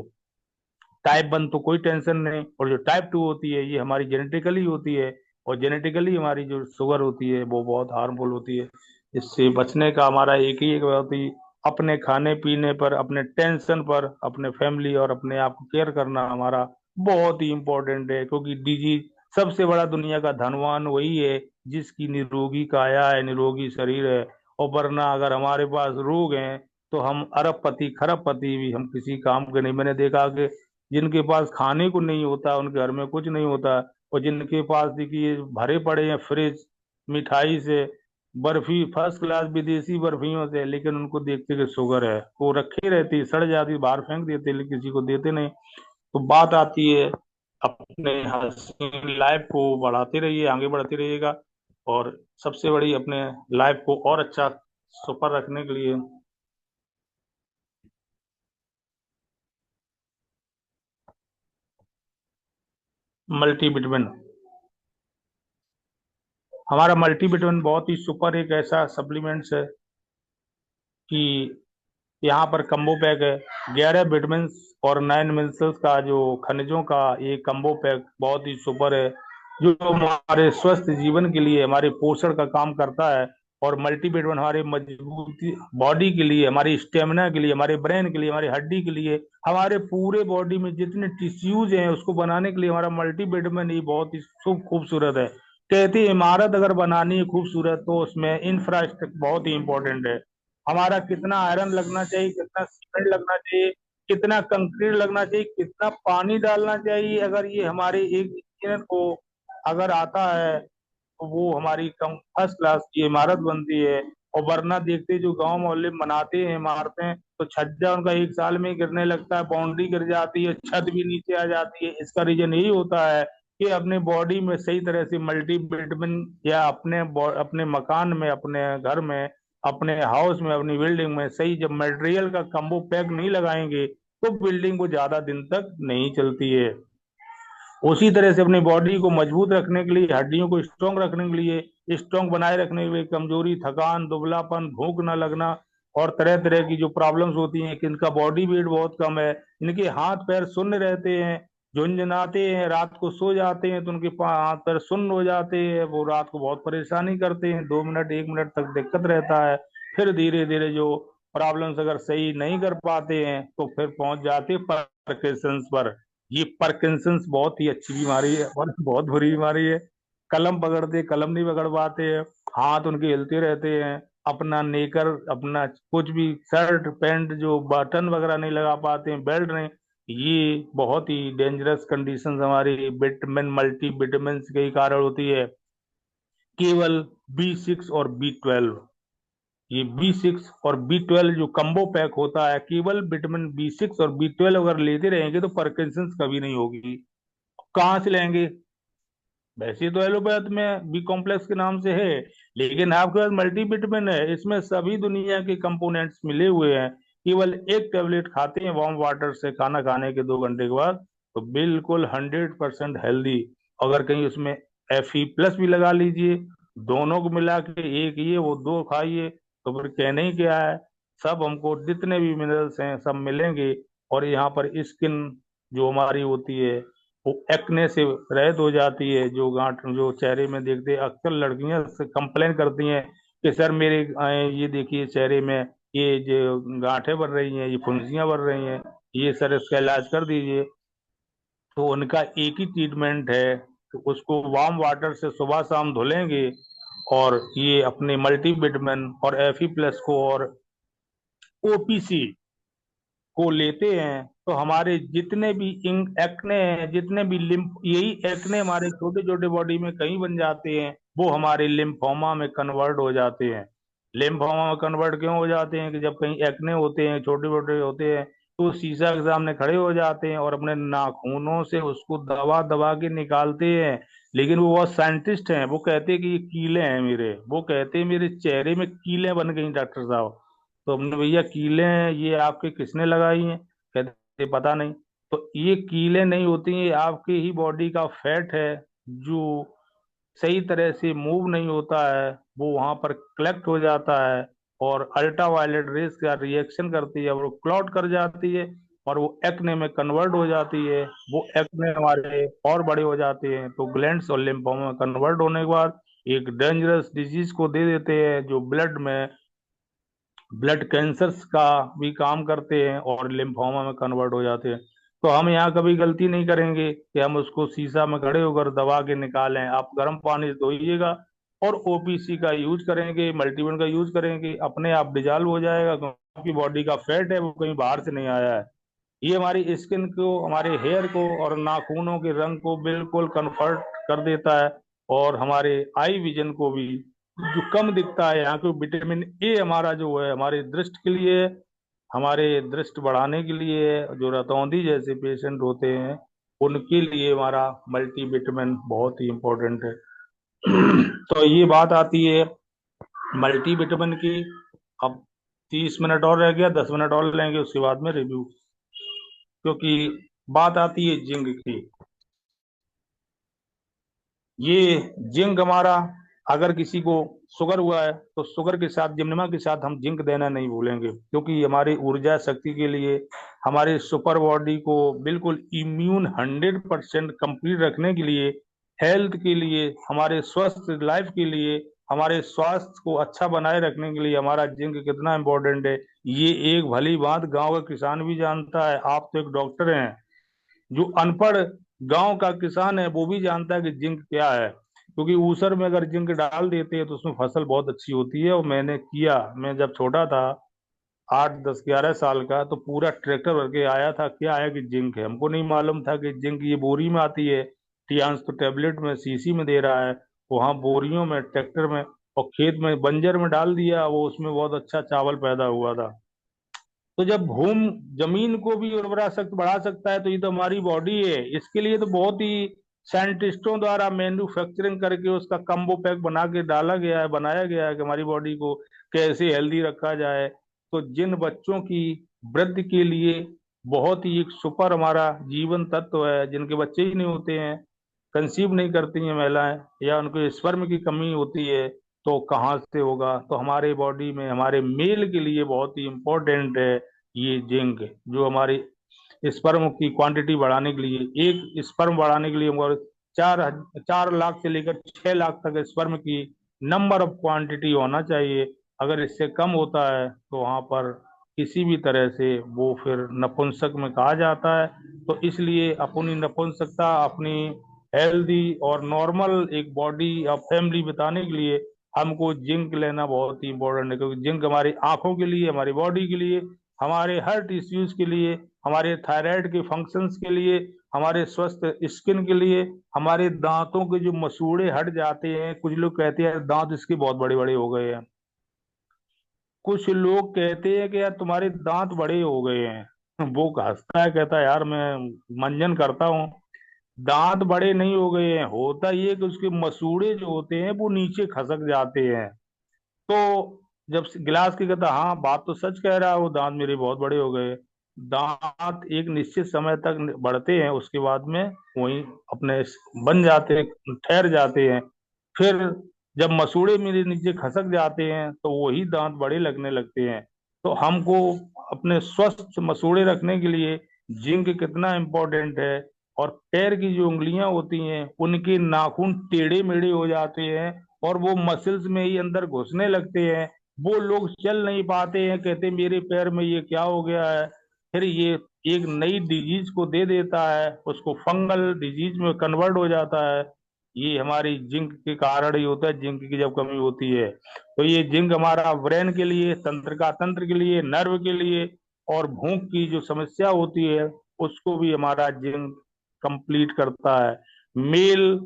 type 1 तो कोई टेंशन नहीं, और जो टाइप 2 होती है ये हमारी जेनेटिकली होती है। और जेनेटिकली हमारी जो शुगर होती है वो बहुत हार्मफुल होती है। इससे बचने का हमारा एक ही एक होती, अपने खाने पीने पर, अपने टेंशन पर, अपने फैमिली और अपने आप को केयर करना हमारा बहुत ही इम्पोर्टेंट है। क्योंकि डिजीज, सबसे बड़ा दुनिया का धनवान वही है जिसकी निरोगी काया है, निरोगी शरीर है। और वरना अगर हमारे पास रोग हैं तो हम अरबपति खरबपति भी हम किसी काम के नहीं। मैंने देखा कि जिनके पास खाने को नहीं होता उनके घर में कुछ नहीं होता, और जिनके पास देखिए भरे पड़े हैं फ्रिज मिठाई से, बर्फी फर्स्ट क्लास विदेशी बर्फियों से, लेकिन उनको देखते कि शुगर है, वो रखी रहती, सड़ जाती, बाहर फेंक देते, लेकिन किसी को देते नहीं। तो बात आती है, अपने हंसी लाइफ को बढ़ाते रहिए, आगे बढ़ते रहिएगा। और सबसे बड़ी अपने लाइफ को और अच्छा सुपर रखने के लिए मल्टीविटामिन। हमारा मल्टीविटामिन बहुत ही सुपर एक ऐसा सप्लीमेंट्स है कि यहाँ पर कम्बो पैक है। 11 विटामिन और 9 मिनरल्स का जो खनिजों का ये कम्बो पैक बहुत ही सुपर है, जो हमारे स्वस्थ जीवन के लिए, हमारे पोषण का काम करता है। और मल्टीविटामिन हमारे मजबूती बॉडी के लिए, हमारी स्टेमिना के लिए, हमारे ब्रेन के लिए, हमारी हड्डी के लिए, हमारे पूरे बॉडी में जितने टिश्यूज हैं उसको बनाने के लिए हमारा मल्टीविटामिन ही बहुत ही खूबसूरत है। कहती इमारत अगर बनानी है खूबसूरत तो उसमें इंफ्रास्ट्रक्चर बहुत ही इंपॉर्टेंट है। हमारा कितना आयरन लगना चाहिए, कितना सीमेंट लगना चाहिए, कितना कंक्रीट लगना चाहिए, कितना पानी डालना चाहिए, अगर ये हमारे एक इंजीनियर को अगर आता है तो वो हमारी कम फर्स्ट क्लास की इमारत बनती है। और वरना देखते जो गांव मोहल्ले में बनाते हैं इमारतें, तो छज्जा उनका एक साल में ही गिरने लगता है, बाउंड्री गिर जाती है, छत भी नीचे आ जाती है। इसका रीजन यही होता है कि अपने बॉडी में सही तरह से मल्टीविटामिन, या अपने मकान में, अपने घर में, अपने हाउस में, अपनी बिल्डिंग में सही जब मटेरियल का कम्बो पैक नहीं लगाएंगे तो बिल्डिंग को ज्यादा दिन तक नहीं चलती है। उसी तरह से अपनी बॉडी को मजबूत रखने के लिए, हड्डियों को स्ट्रांग रखने के लिए, स्ट्रांग बनाए रखने के लिए, कमजोरी, थकान, दुबलापन, भूख न लगना और तरह तरह की जो प्रॉब्लम्स होती हैं कि इनका बॉडी वेट बहुत कम है, इनके हाथ पैर शून्य रहते हैं, झुंझुनाते हैं, रात को सो जाते हैं तो उनके हाथ पैर शून्य हो जाते हैं, वो रात को बहुत परेशानी करते हैं, 2 मिनट 1 मिनट तक दिक्कत रहता है। फिर धीरे धीरे जो प्रॉब्लम्स अगर सही नहीं कर पाते हैं तो फिर पहुंच जाते हैं पार्किंसंस पर। ये पार्किंसंस बहुत ही अच्छी बीमारी है और बहुत बुरी बीमारी है। कलम पकड़ते, कलम नहीं पकड़ पाते हैं, हाथ उनके हिलते रहते हैं, अपना नेकर, अपना कुछ भी शर्ट पैंट जो बटन वगैरह नहीं लगा पाते हैं, बेल्ट नहीं। ये बहुत ही डेंजरस कंडीशंस हमारी विटामिन, मल्टी विटामिन के ही कारण होती है। केवल B6 और B12, ये B6 और B12 जो कम्बो पैक होता है, केवल विटामिन B6 और B12 अगर लेते रहेंगे तो पार्किंसंस कभी नहीं होगी। कहाँ से लेंगे? वैसे तो एलोपैथ में बी कॉम्प्लेक्स के नाम से है, लेकिन आपके पास मल्टीविटामिन है, इसमें सभी दुनिया के कंपोनेंट्स मिले हुए हैं। केवल एक टेबलेट खाते हैं वार्म वाटर से खाना खाने के 2 घंटे के बाद, तो बिल्कुल 100% हेल्दी। अगर कहीं उसमें Fe+ भी लगा लीजिए, दोनों को मिला के एक ये वो दो खाइए, तो फिर कहने ही क्या है। सब हमको जितने भी मिनरल्स हैं सब मिलेंगे। और यहाँ पर स्किन जो हमारी होती है वो एक्ने से रहित हो जाती है। जो गांठ जो चेहरे में देखते हैं, अक्सर लड़कियां से कंप्लेन करती हैं कि सर मेरे ये देखिए चेहरे में ये जो गांठें बढ़ रही हैं, ये फुंसियां बढ़ रही हैं, ये सर इसका इलाज कर दीजिए। तो उनका एक ही ट्रीटमेंट है कि उसको वार्म वाटर से सुबह शाम धुलेंगे, और ये अपने मल्टीविटामिन और Fe+ को और OPC को लेते हैं तो हमारे जितने भी इंक एक्ने हैं, जितने भी लिम्फ, यही एक्ने हमारे छोटे छोटे बॉडी में कहीं बन जाते हैं, वो हमारे लिम्फोमा में कन्वर्ट हो जाते हैं। लिम्फोमा में कन्वर्ट क्यों हो जाते हैं कि जब कहीं एक्ने होते हैं, छोटे छोटे होते हैं, तो शीशा के सामने खड़े हो जाते हैं और अपने नाखूनों से उसको दबा दबा के निकालते हैं। लेकिन वो बहुत साइंटिस्ट हैं, वो कहते हैं कि ये कीले हैं मेरे, वो कहते हैं मेरे चेहरे में कीले बन गई डॉक्टर साहब। तो हमने, भैया कीले हैं ये आपके किसने लगाई हैं? कहते पता नहीं। तो ये कीले नहीं होती, ये आपके ही बॉडी का फैट है जो सही तरह से मूव नहीं होता है, वो वहां पर कलेक्ट हो जाता है और अल्ट्रावायलेट रेस का रिएक्शन करती है, और वो क्लॉट कर जाती है और वो एक्ने में कन्वर्ट हो जाती है। वो एक्ने हमारे और बड़े हो जाते हैं तो ग्लैंड्स और लिम्फोमा में कन्वर्ट होने के बाद एक डेंजरस डिजीज को दे देते हैं, जो ब्लड में ब्लड कैंसर्स का भी काम करते हैं और लिम्फोमा में कन्वर्ट हो जाते हैं। तो हम यहाँ कभी गलती नहीं करेंगे कि हम उसको शीशा में खड़े होकर दबा के निकालें। आप गर्म पानी से धोइएगा और OPC का यूज करेंगे, मल्टीविटामिन का यूज करेंगे, अपने आप डिजॉल्व हो जाएगा, क्योंकि आपकी बॉडी का फैट है वो कहीं बाहर से नहीं आया है। ये हमारी स्किन को, हमारे हेयर को और नाखूनों के रंग को बिल्कुल कन्फर्ट कर देता है, और हमारे आई विजन को भी जो कम दिखता है, यहाँ को विटामिन ए हमारा जो है हमारे दृष्टि के लिए, हमारे दृष्टि बढ़ाने के लिए, जो रतौंधी जैसे पेशेंट होते हैं उनके लिए हमारा मल्टीविटामिन बहुत ही इम्पोर्टेंट है। तो ये बात आती है मल्टीविटामिन की। अब 30 मिनट और रह गया, 10 मिनट और लेंगे उसके बाद में रिव्यू, क्योंकि बात आती है जिंक की। ये जिंक हमारा, अगर किसी को शुगर हुआ है तो शुगर के साथ, जिम्नमा के साथ हम जिंक देना नहीं भूलेंगे, क्योंकि हमारी ऊर्जा शक्ति के लिए, हमारे सुपर बॉडी को बिल्कुल इम्यून 100% कंप्लीट रखने के लिए, हेल्थ के लिए, हमारे स्वस्थ लाइफ के लिए, हमारे स्वास्थ्य को अच्छा बनाए रखने के लिए हमारा जिंक कितना इम्पोर्टेंट है, ये एक भली बात गांव का किसान भी जानता है। आप तो एक डॉक्टर हैं, जो अनपढ़ गांव का किसान है वो भी जानता है कि जिंक क्या है। क्योंकि ऊसर में अगर जिंक डाल देते हैं तो उसमें फसल बहुत अच्छी होती है। और मैंने किया, मैं जब छोटा था 8 10 11 साल का, तो पूरा ट्रैक्टर भर के आया था। क्या है कि जिंक है, हमको नहीं मालूम था कि जिंक ये बोरी में आती है। टियांस तो टेबलेट में शीशी में दे रहा है, वहां बोरियों में ट्रैक्टर में और खेत में बंजर में डाल दिया, वो उसमें बहुत अच्छा चावल पैदा हुआ था। तो जब भूमि जमीन को भी उर्वरा शक्ति बढ़ा सकता है तो ये तो हमारी बॉडी है, इसके लिए तो बहुत ही साइंटिस्टों द्वारा मैन्युफैक्चरिंग करके उसका कम्बो पैक बना के डाला गया है, बनाया गया है कि हमारी बॉडी को कैसे हेल्दी रखा जाए। तो जिन बच्चों की वृद्धि के लिए बहुत ही एक सुपर हमारा जीवन तत्व है, जिनके बच्चे ही नहीं होते हैं, कंसीव नहीं करती हैं महिलाएं, या उनको स्पर्म की कमी होती है, तो कहाँ से होगा। तो हमारे बॉडी में हमारे मेल के लिए बहुत ही इम्पोर्टेंट है ये जिंक, जो हमारी स्पर्म की क्वांटिटी बढ़ाने के लिए, एक स्पर्म बढ़ाने के लिए हमारे 4 4 लाख से लेकर 6 लाख तक स्पर्म की नंबर ऑफ क्वांटिटी होना चाहिए। अगर इससे कम होता है तो वहां पर किसी भी तरह से वो फिर नपुंसक में कहा जाता है। तो इसलिए अपनी नपुंसकता, अपनी हेल्दी और नॉर्मल एक बॉडी और फैमिली बिताने के लिए हमको जिंक लेना बहुत ही इंपॉर्टेंट है। क्योंकि जिंक हमारी आंखों के लिए, हमारी बॉडी के लिए, हमारे हर टिश्यूज के लिए, हमारे थायराइड के फंक्शंस के लिए, हमारे स्वस्थ स्किन के लिए, हमारे दांतों के जो मसूड़े हट जाते हैं। कुछ लोग कहते हैं दांत इसके बहुत बड़े बड़े हो गए हैं, कुछ लोग कहते हैं कि यार तुम्हारे दांत बड़े हो गए हैं। वो हंसता है, कहता है यार मैं मंजन करता हूँ, दांत बड़े नहीं हो गए हैं, होता ये कि उसके मसूड़े जो होते हैं वो नीचे खसक जाते हैं। तो जब गिलास की कहता हाँ बात तो सच कह रहा है, वो दांत मेरे बहुत बड़े हो गए। दांत एक निश्चित समय तक बढ़ते हैं, उसके बाद में वही अपने बन जाते हैं, ठहर जाते हैं। फिर जब मसूड़े मेरे नीचे खसक जाते हैं तो वही दांत बड़े लगने लगते हैं। तो हमको अपने स्वस्थ मसूड़े रखने के लिए जिंक कितना इम्पोर्टेंट है। और पैर की जो उंगलियां होती हैं उनके नाखून टेढ़े मेढ़े हो जाते हैं और वो मसल्स में ही अंदर घुसने लगते हैं। वो लोग चल नहीं पाते हैं, कहते मेरे पैर में ये क्या हो गया है। फिर ये एक नई डिजीज को दे देता है, उसको फंगल डिजीज में कन्वर्ट हो जाता है। ये हमारी जिंक के कारण ही होता है, जिंक की जब कमी होती है। तो ये जिंक हमारा ब्रेन के लिए, तंत्रिका तंत्र के लिए, नर्व के लिए, और भूख की जो समस्या होती है उसको भी हमारा जिंक कंप्लीट करता है। मेल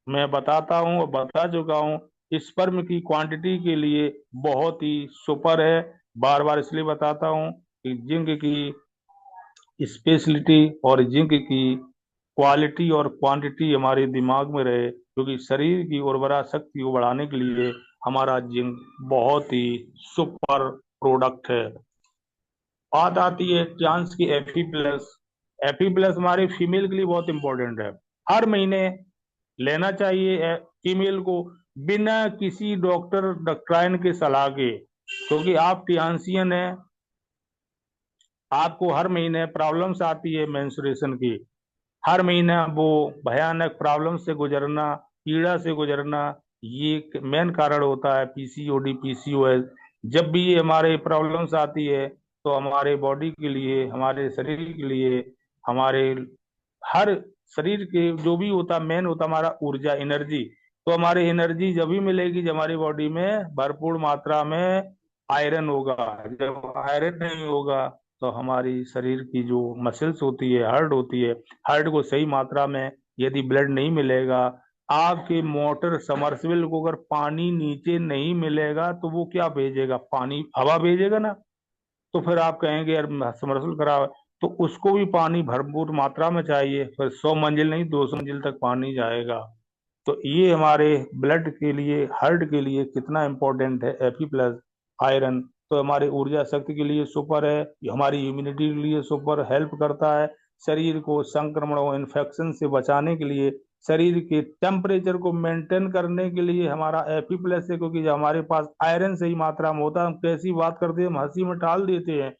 मैं बताता हूँ और बता चुका हूँ, स्पर्म की क्वांटिटी के लिए बहुत ही सुपर है। बार बार इसलिए बताता हूँ कि जिंक की स्पेशलिटी और जिंक की क्वालिटी और क्वांटिटी हमारे दिमाग में रहे, क्योंकि शरीर की उर्वरा शक्ति को बढ़ाने के लिए हमारा जिंक बहुत ही सुपर प्रोडक्ट है। बात आती है चांस की एफी प्लस। एफी प्लस हमारे फीमेल के लिए बहुत इंपॉर्टेंट है, हर महीने लेना चाहिए फीमेल को, बिना किसी डॉक्टर डॉक्ट्राइन के सलाह के। क्योंकि आप टियांसियन है, आपको हर महीने प्रॉब्लम्स आती है मेंस्ट्रुएशन की, हर महीना वो भयानक प्रॉब्लम से गुजरना, पीड़ा से गुजरना, ये मेन कारण होता है पीसीओडी पीसीओएस। जब भी ये हमारे प्रॉब्लम्स आती है तो हमारे बॉडी के लिए, हमारे शरीर के लिए, हमारे हर शरीर के जो भी होता मेन होता हमारा ऊर्जा, एनर्जी। तो हमारी एनर्जी जब भी मिलेगी जब हमारी बॉडी में भरपूर मात्रा में आयरन होगा। जब आयरन नहीं होगा तो हमारी शरीर की जो मसल्स होती है, हार्ट होती है, हार्ट को सही मात्रा में यदि ब्लड नहीं मिलेगा, आपके मोटर समरसेबल को अगर पानी नीचे नहीं मिलेगा तो वो क्या भेजेगा, पानी हवा भेजेगा ना। तो फिर आप कहेंगे यार समरसेबल खराब है, तो उसको भी पानी भरपूर मात्रा में चाहिए, फिर 100 मंजिल नहीं 200 मंजिल तक पानी जाएगा। तो ये हमारे ब्लड के लिए, हार्ट के लिए कितना इम्पोर्टेंट है एफी प्लस आयरन। तो हमारे ऊर्जा शक्ति के लिए सुपर है, ये हमारी इम्यूनिटी के लिए सुपर हेल्प करता है, शरीर को संक्रमणों इन्फेक्शन से बचाने के लिए, शरीर के टेम्परेचर को मेंटेन करने के लिए हमारा एफी प्लस है। क्योंकि जब हमारे पास आयरन सही मात्रा में होता है, हम कैसी बात करते हैं, हम हंसी में टाल देते हैं,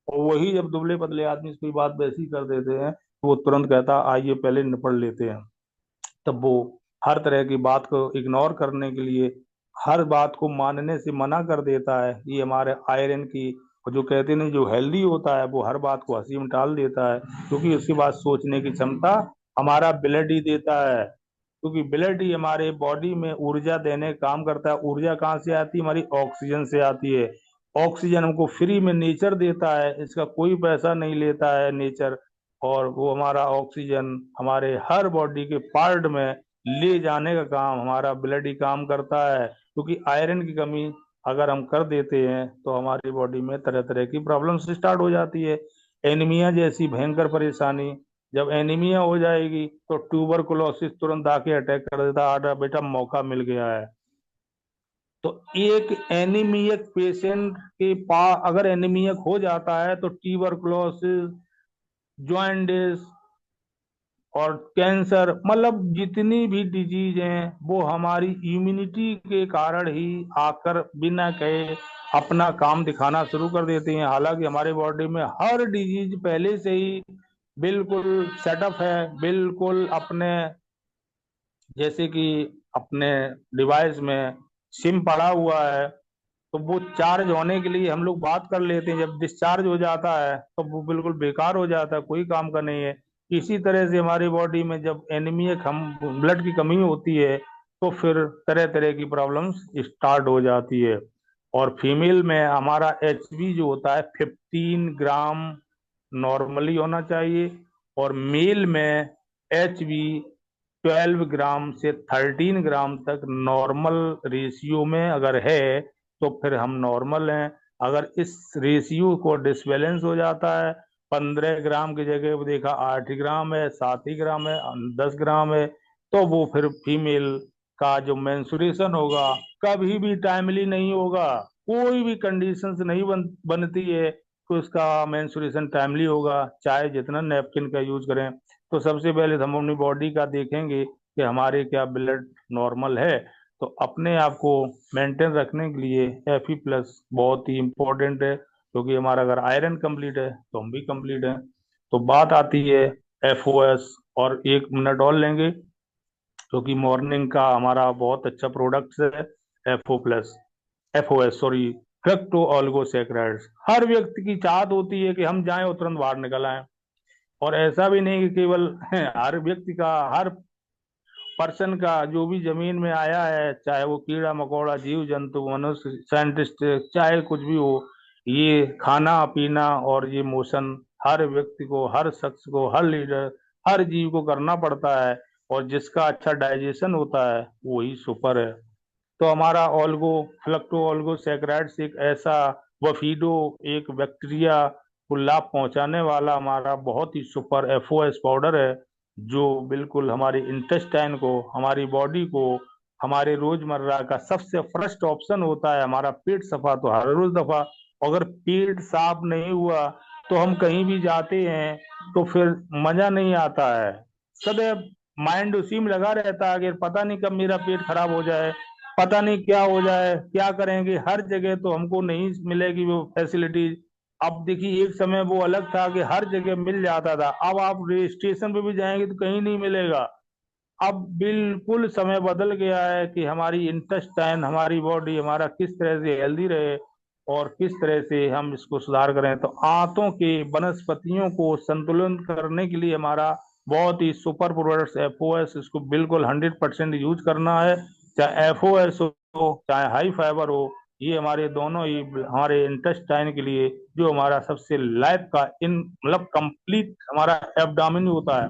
और वही जब दुबले पतले आदमी से कोई बात वैसी कर देते हैं तो वो तुरंत कहता आइए पहले निपट लेते हैं। तब वो हर तरह की बात को इग्नोर करने के लिए, हर बात को मानने से मना कर देता है। ये हमारे आयरन की, और जो कहते हैं जो हेल्दी होता है वो हर बात को हंसी में टाल देता है, क्योंकि उसके बाद सोचने की क्षमता हमारा ब्लड ही देता है। क्योंकि ब्लड ही हमारे बॉडी में ऊर्जा देने का काम करता है। ऊर्जा कहाँ से आती है? हमारी ऑक्सीजन से आती है। ऑक्सीजन हमको फ्री में नेचर देता है, इसका कोई पैसा नहीं लेता है नेचर। और वो हमारा ऑक्सीजन हमारे हर बॉडी के पार्ट में ले जाने का काम हमारा ब्लड ही काम करता है। क्योंकि आयरन की कमी अगर हम कर देते हैं तो हमारी बॉडी में तरह तरह की प्रॉब्लम्स स्टार्ट हो जाती है। एनीमिया जैसी भयंकर परेशानी, जब एनीमिया हो जाएगी तो ट्यूबरकुलोसिस तुरंत आके अटैक कर देता है। बेटा मौका मिल गया है। तो एक एनीमियक पेशेंट के पास अगर एनीमियक हो जाता है तो ट्यूबरकुलोसिस, जॉइंटिस और कैंसर, मतलब जितनी भी डिजीज हैं वो हमारी इम्यूनिटी के कारण ही आकर बिना कहे अपना काम दिखाना शुरू कर देती हैं। हालांकि हमारे बॉडी में हर डिजीज पहले से ही बिल्कुल सेटअप है, बिल्कुल अपने जैसे कि अपने डिवाइस में सिम पड़ा हुआ है। तो वो चार्ज होने के लिए हम लोग बात कर लेते हैं, जब डिस्चार्ज हो जाता है तो वो बिल्कुल बेकार हो जाता है, कोई काम का नहीं है। इसी तरह से हमारी बॉडी में जब एनीमिया हम ब्लड की कमी होती है तो फिर तरह तरह की प्रॉब्लम्स स्टार्ट हो जाती है। और फीमेल में हमारा एचबी जो होता है 15 ग्राम नॉर्मली होना चाहिए, और मेल में एचबी 12 ग्राम से 13 ग्राम तक नॉर्मल रेशियो में अगर है तो फिर हम नॉर्मल हैं। अगर इस रेशियो को डिसबैलेंस हो जाता है, 15 ग्राम की जगह वो देखा 8 ग्राम है, 7 ग्राम है, 10 ग्राम है, तो वो फिर फीमेल का जो मेंसुरेशन होगा कभी भी टाइमली नहीं होगा। कोई भी कंडीशंस नहीं बनती है कि उसका मेंसुरेशन टाइमली होगा, चाहे जितना नैपकिन का यूज करें। तो सबसे पहले तो हम अपनी बॉडी का देखेंगे कि हमारे क्या ब्लड नॉर्मल है। तो अपने आप को मेंटेन रखने के लिए Fe+ बहुत ही इम्पोर्टेंट है, क्योंकि हमारा अगर आयरन कंप्लीट है तो हम भी कंप्लीट हैं। तो बात आती है FOS, और 1 मिनट और लेंगे क्योंकि मॉर्निंग का हमारा बहुत अच्छा प्रोडक्ट है FO+, FOS सॉरी, फ्रक्टो ऑलिगोसैकराइड्स। हर व्यक्ति की चाहत होती है कि हम जाएं और तुरंत बाहर निकल आए। और ऐसा भी नहीं कि केवल हर व्यक्ति का, हर पर्सन का जो भी जमीन में आया है, चाहे वो कीड़ा मकोड़ा, जीव जंतु, मनुष्य, साइंटिस्ट, चाहे कुछ भी हो, ये खाना पीना और ये मोशन हर व्यक्ति को, हर शख्स को, हर लीडर, हर जीव को करना पड़ता है। और जिसका अच्छा डाइजेशन होता है वही सुपर है। तो हमारा ऑल्गो फ्लक्टो ऑल्गो सैकराइड्स एक ऐसा वफीडो, एक बैक्टीरिया को लाभ पहुंचाने वाला हमारा बहुत ही सुपर FOS पाउडर है, जो बिल्कुल हमारे इंटेस्टाइन को, हमारी बॉडी को, हमारे रोजमर्रा का सबसे फर्स्ट ऑप्शन होता है। हमारा पेट सफा तो हर रोज दफा, अगर पेट साफ नहीं हुआ तो हम कहीं भी जाते हैं तो फिर मजा नहीं आता है। सदैव माइंड उसी में लगा रहता है कि पता नहीं कब मेरा पेट खराब हो जाए, पता नहीं क्या हो जाए, क्या करेंगे। हर जगह तो हमको नहीं मिलेगी वो फैसिलिटीज। अब देखिए एक समय वो अलग था कि हर जगह मिल जाता था, अब आप स्टेशन पे भी जाएंगे तो कहीं नहीं मिलेगा। अब बिल्कुल समय बदल गया है कि हमारी इंटेस्टाइन, हमारी बॉडी हमारा किस तरह से हेल्दी रहे और किस तरह से हम इसको सुधार करें। तो आंतों के वनस्पतियों को संतुलन करने के लिए हमारा बहुत ही सुपर प्रोडक्ट्स FOS, इसको बिल्कुल 100% यूज करना है। चाहे FOS हो चाहे हाई फाइबर हो, ये हमारे दोनों ही हमारे इंटेस्टाइन के लिए जो हमारा सबसे लाइफ का इन मतलब कंप्लीट हमारा एब्डामिन होता है।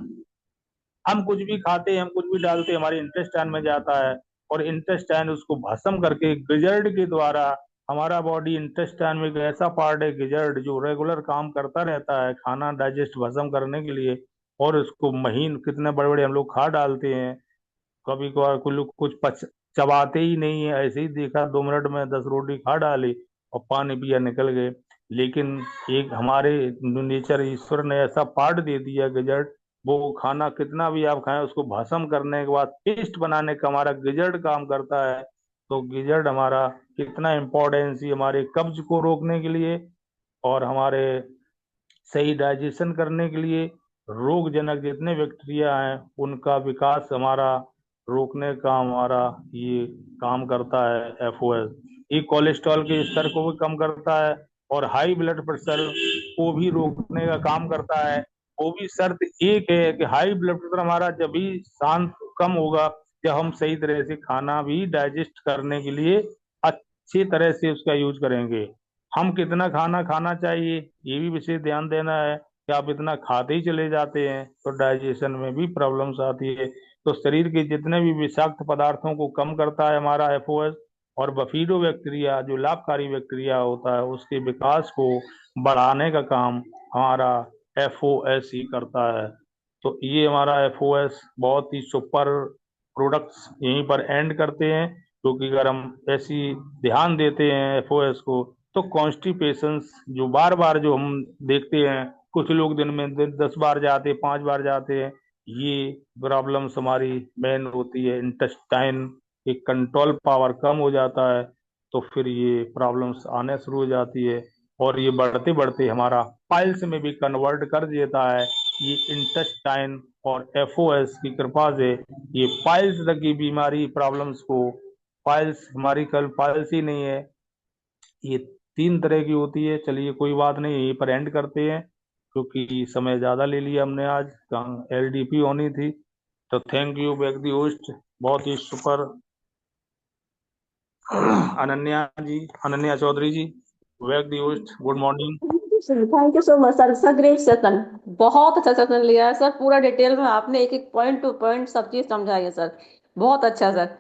हम कुछ भी खाते हैं, हम कुछ भी डालते हैं, हमारे इंटेस्टाइन में जाता है, और इंटेस्टाइन उसको भस्म करके गिजर्ड के द्वारा, हमारा बॉडी इंटेस्टाइन में एक ऐसा पार्ट है गिजर्ड जो रेगुलर काम करता रहता है खाना डाइजेस्ट भस्म करने के लिए। और उसको महीन कितने बड़े बड़े हम लोग खा डालते हैं, कभी कभार कुछ लोग कुछ चबाते ही नहीं है, ऐसे ही देखा 2 मिनट में 10 रोटी खा डाली और पानी पिया निकल गए। लेकिन एक हमारे नेचर, ईश्वर ने ऐसा पार्ट दे दिया गिजर्ड, वो खाना कितना भी आप खाएं उसको भस्म करने के बाद पेस्ट बनाने का हमारा गिजर्ड काम करता है। तो गिजर्ड हमारा कितना इम्पोर्टेंस ही हमारे कब्ज को रोकने के लिए और हमारे सही डाइजेशन करने के लिए, रोग जनक जितने बैक्टीरिया हैं उनका विकास हमारा रोकने का हमारा ये काम करता है FOS। ये कोलेस्ट्रॉल के स्तर को भी कम करता है और हाई ब्लड प्रेशर को भी रोकने का काम करता है। वो भी शर्त एक है कि हाई ब्लड प्रेशर हमारा जब भी शांत कम होगा जब हम सही तरह से खाना भी डाइजेस्ट करने के लिए अच्छी तरह से उसका यूज करेंगे। हम कितना खाना खाना चाहिए ये भी विशेष ध्यान देना है कि आप इतना खाते ही चले जाते हैं तो डाइजेशन में भी प्रॉब्लम्स आती है। तो शरीर के जितने भी विषाक्त पदार्थों को कम करता है हमारा एफओएस, और बफीडो बैक्टीरिया जो लाभकारी बैक्टीरिया होता है उसके विकास को बढ़ाने का काम हमारा एफओएस ही करता है। तो ये हमारा एफओएस बहुत ही सुपर प्रोडक्ट्स यहीं पर एंड करते हैं, क्योंकि अगर हम ऐसी ध्यान देते हैं एफओएस को तो कॉन्स्टिपेशंस जो बार बार जो हम देखते हैं, कुछ लोग दिन में 10 बार जाते, 5 बार जाते हैं, ये प्रॉब्लम्स हमारी मेन होती है इंटेस्टाइन की कंट्रोल पावर कम हो जाता है। तो फिर ये प्रॉब्लम्स आने शुरू हो जाती है और ये बढ़ते बढ़ते हमारा पाइल्स में भी कन्वर्ट कर देता है। ये इंटेस्टाइन और एफओएस की कृपा से ये पाइल्स तक की बीमारी प्रॉब्लम्स को, पाइल्स हमारी कल पाइल्स ही नहीं है, ये 3 तरह की होती है। चलिए कोई बात नहीं, यहीं पर एंड करते हैं क्योंकि समय ज्यादा ले लिया हमने आज, एलडीपी होनी थी। तो thank you back the host, बहुत ही super Ananya ji, Ananya Chaudhary ji, back the host, good morning. Thank you so much sir, sir great session, बहुत अच्छा सेशन लिया है सर, पूरा डिटेल में आपने एक एक पॉइंट टू पॉइंट सब चीज समझाई है सर, बहुत अच्छा सर।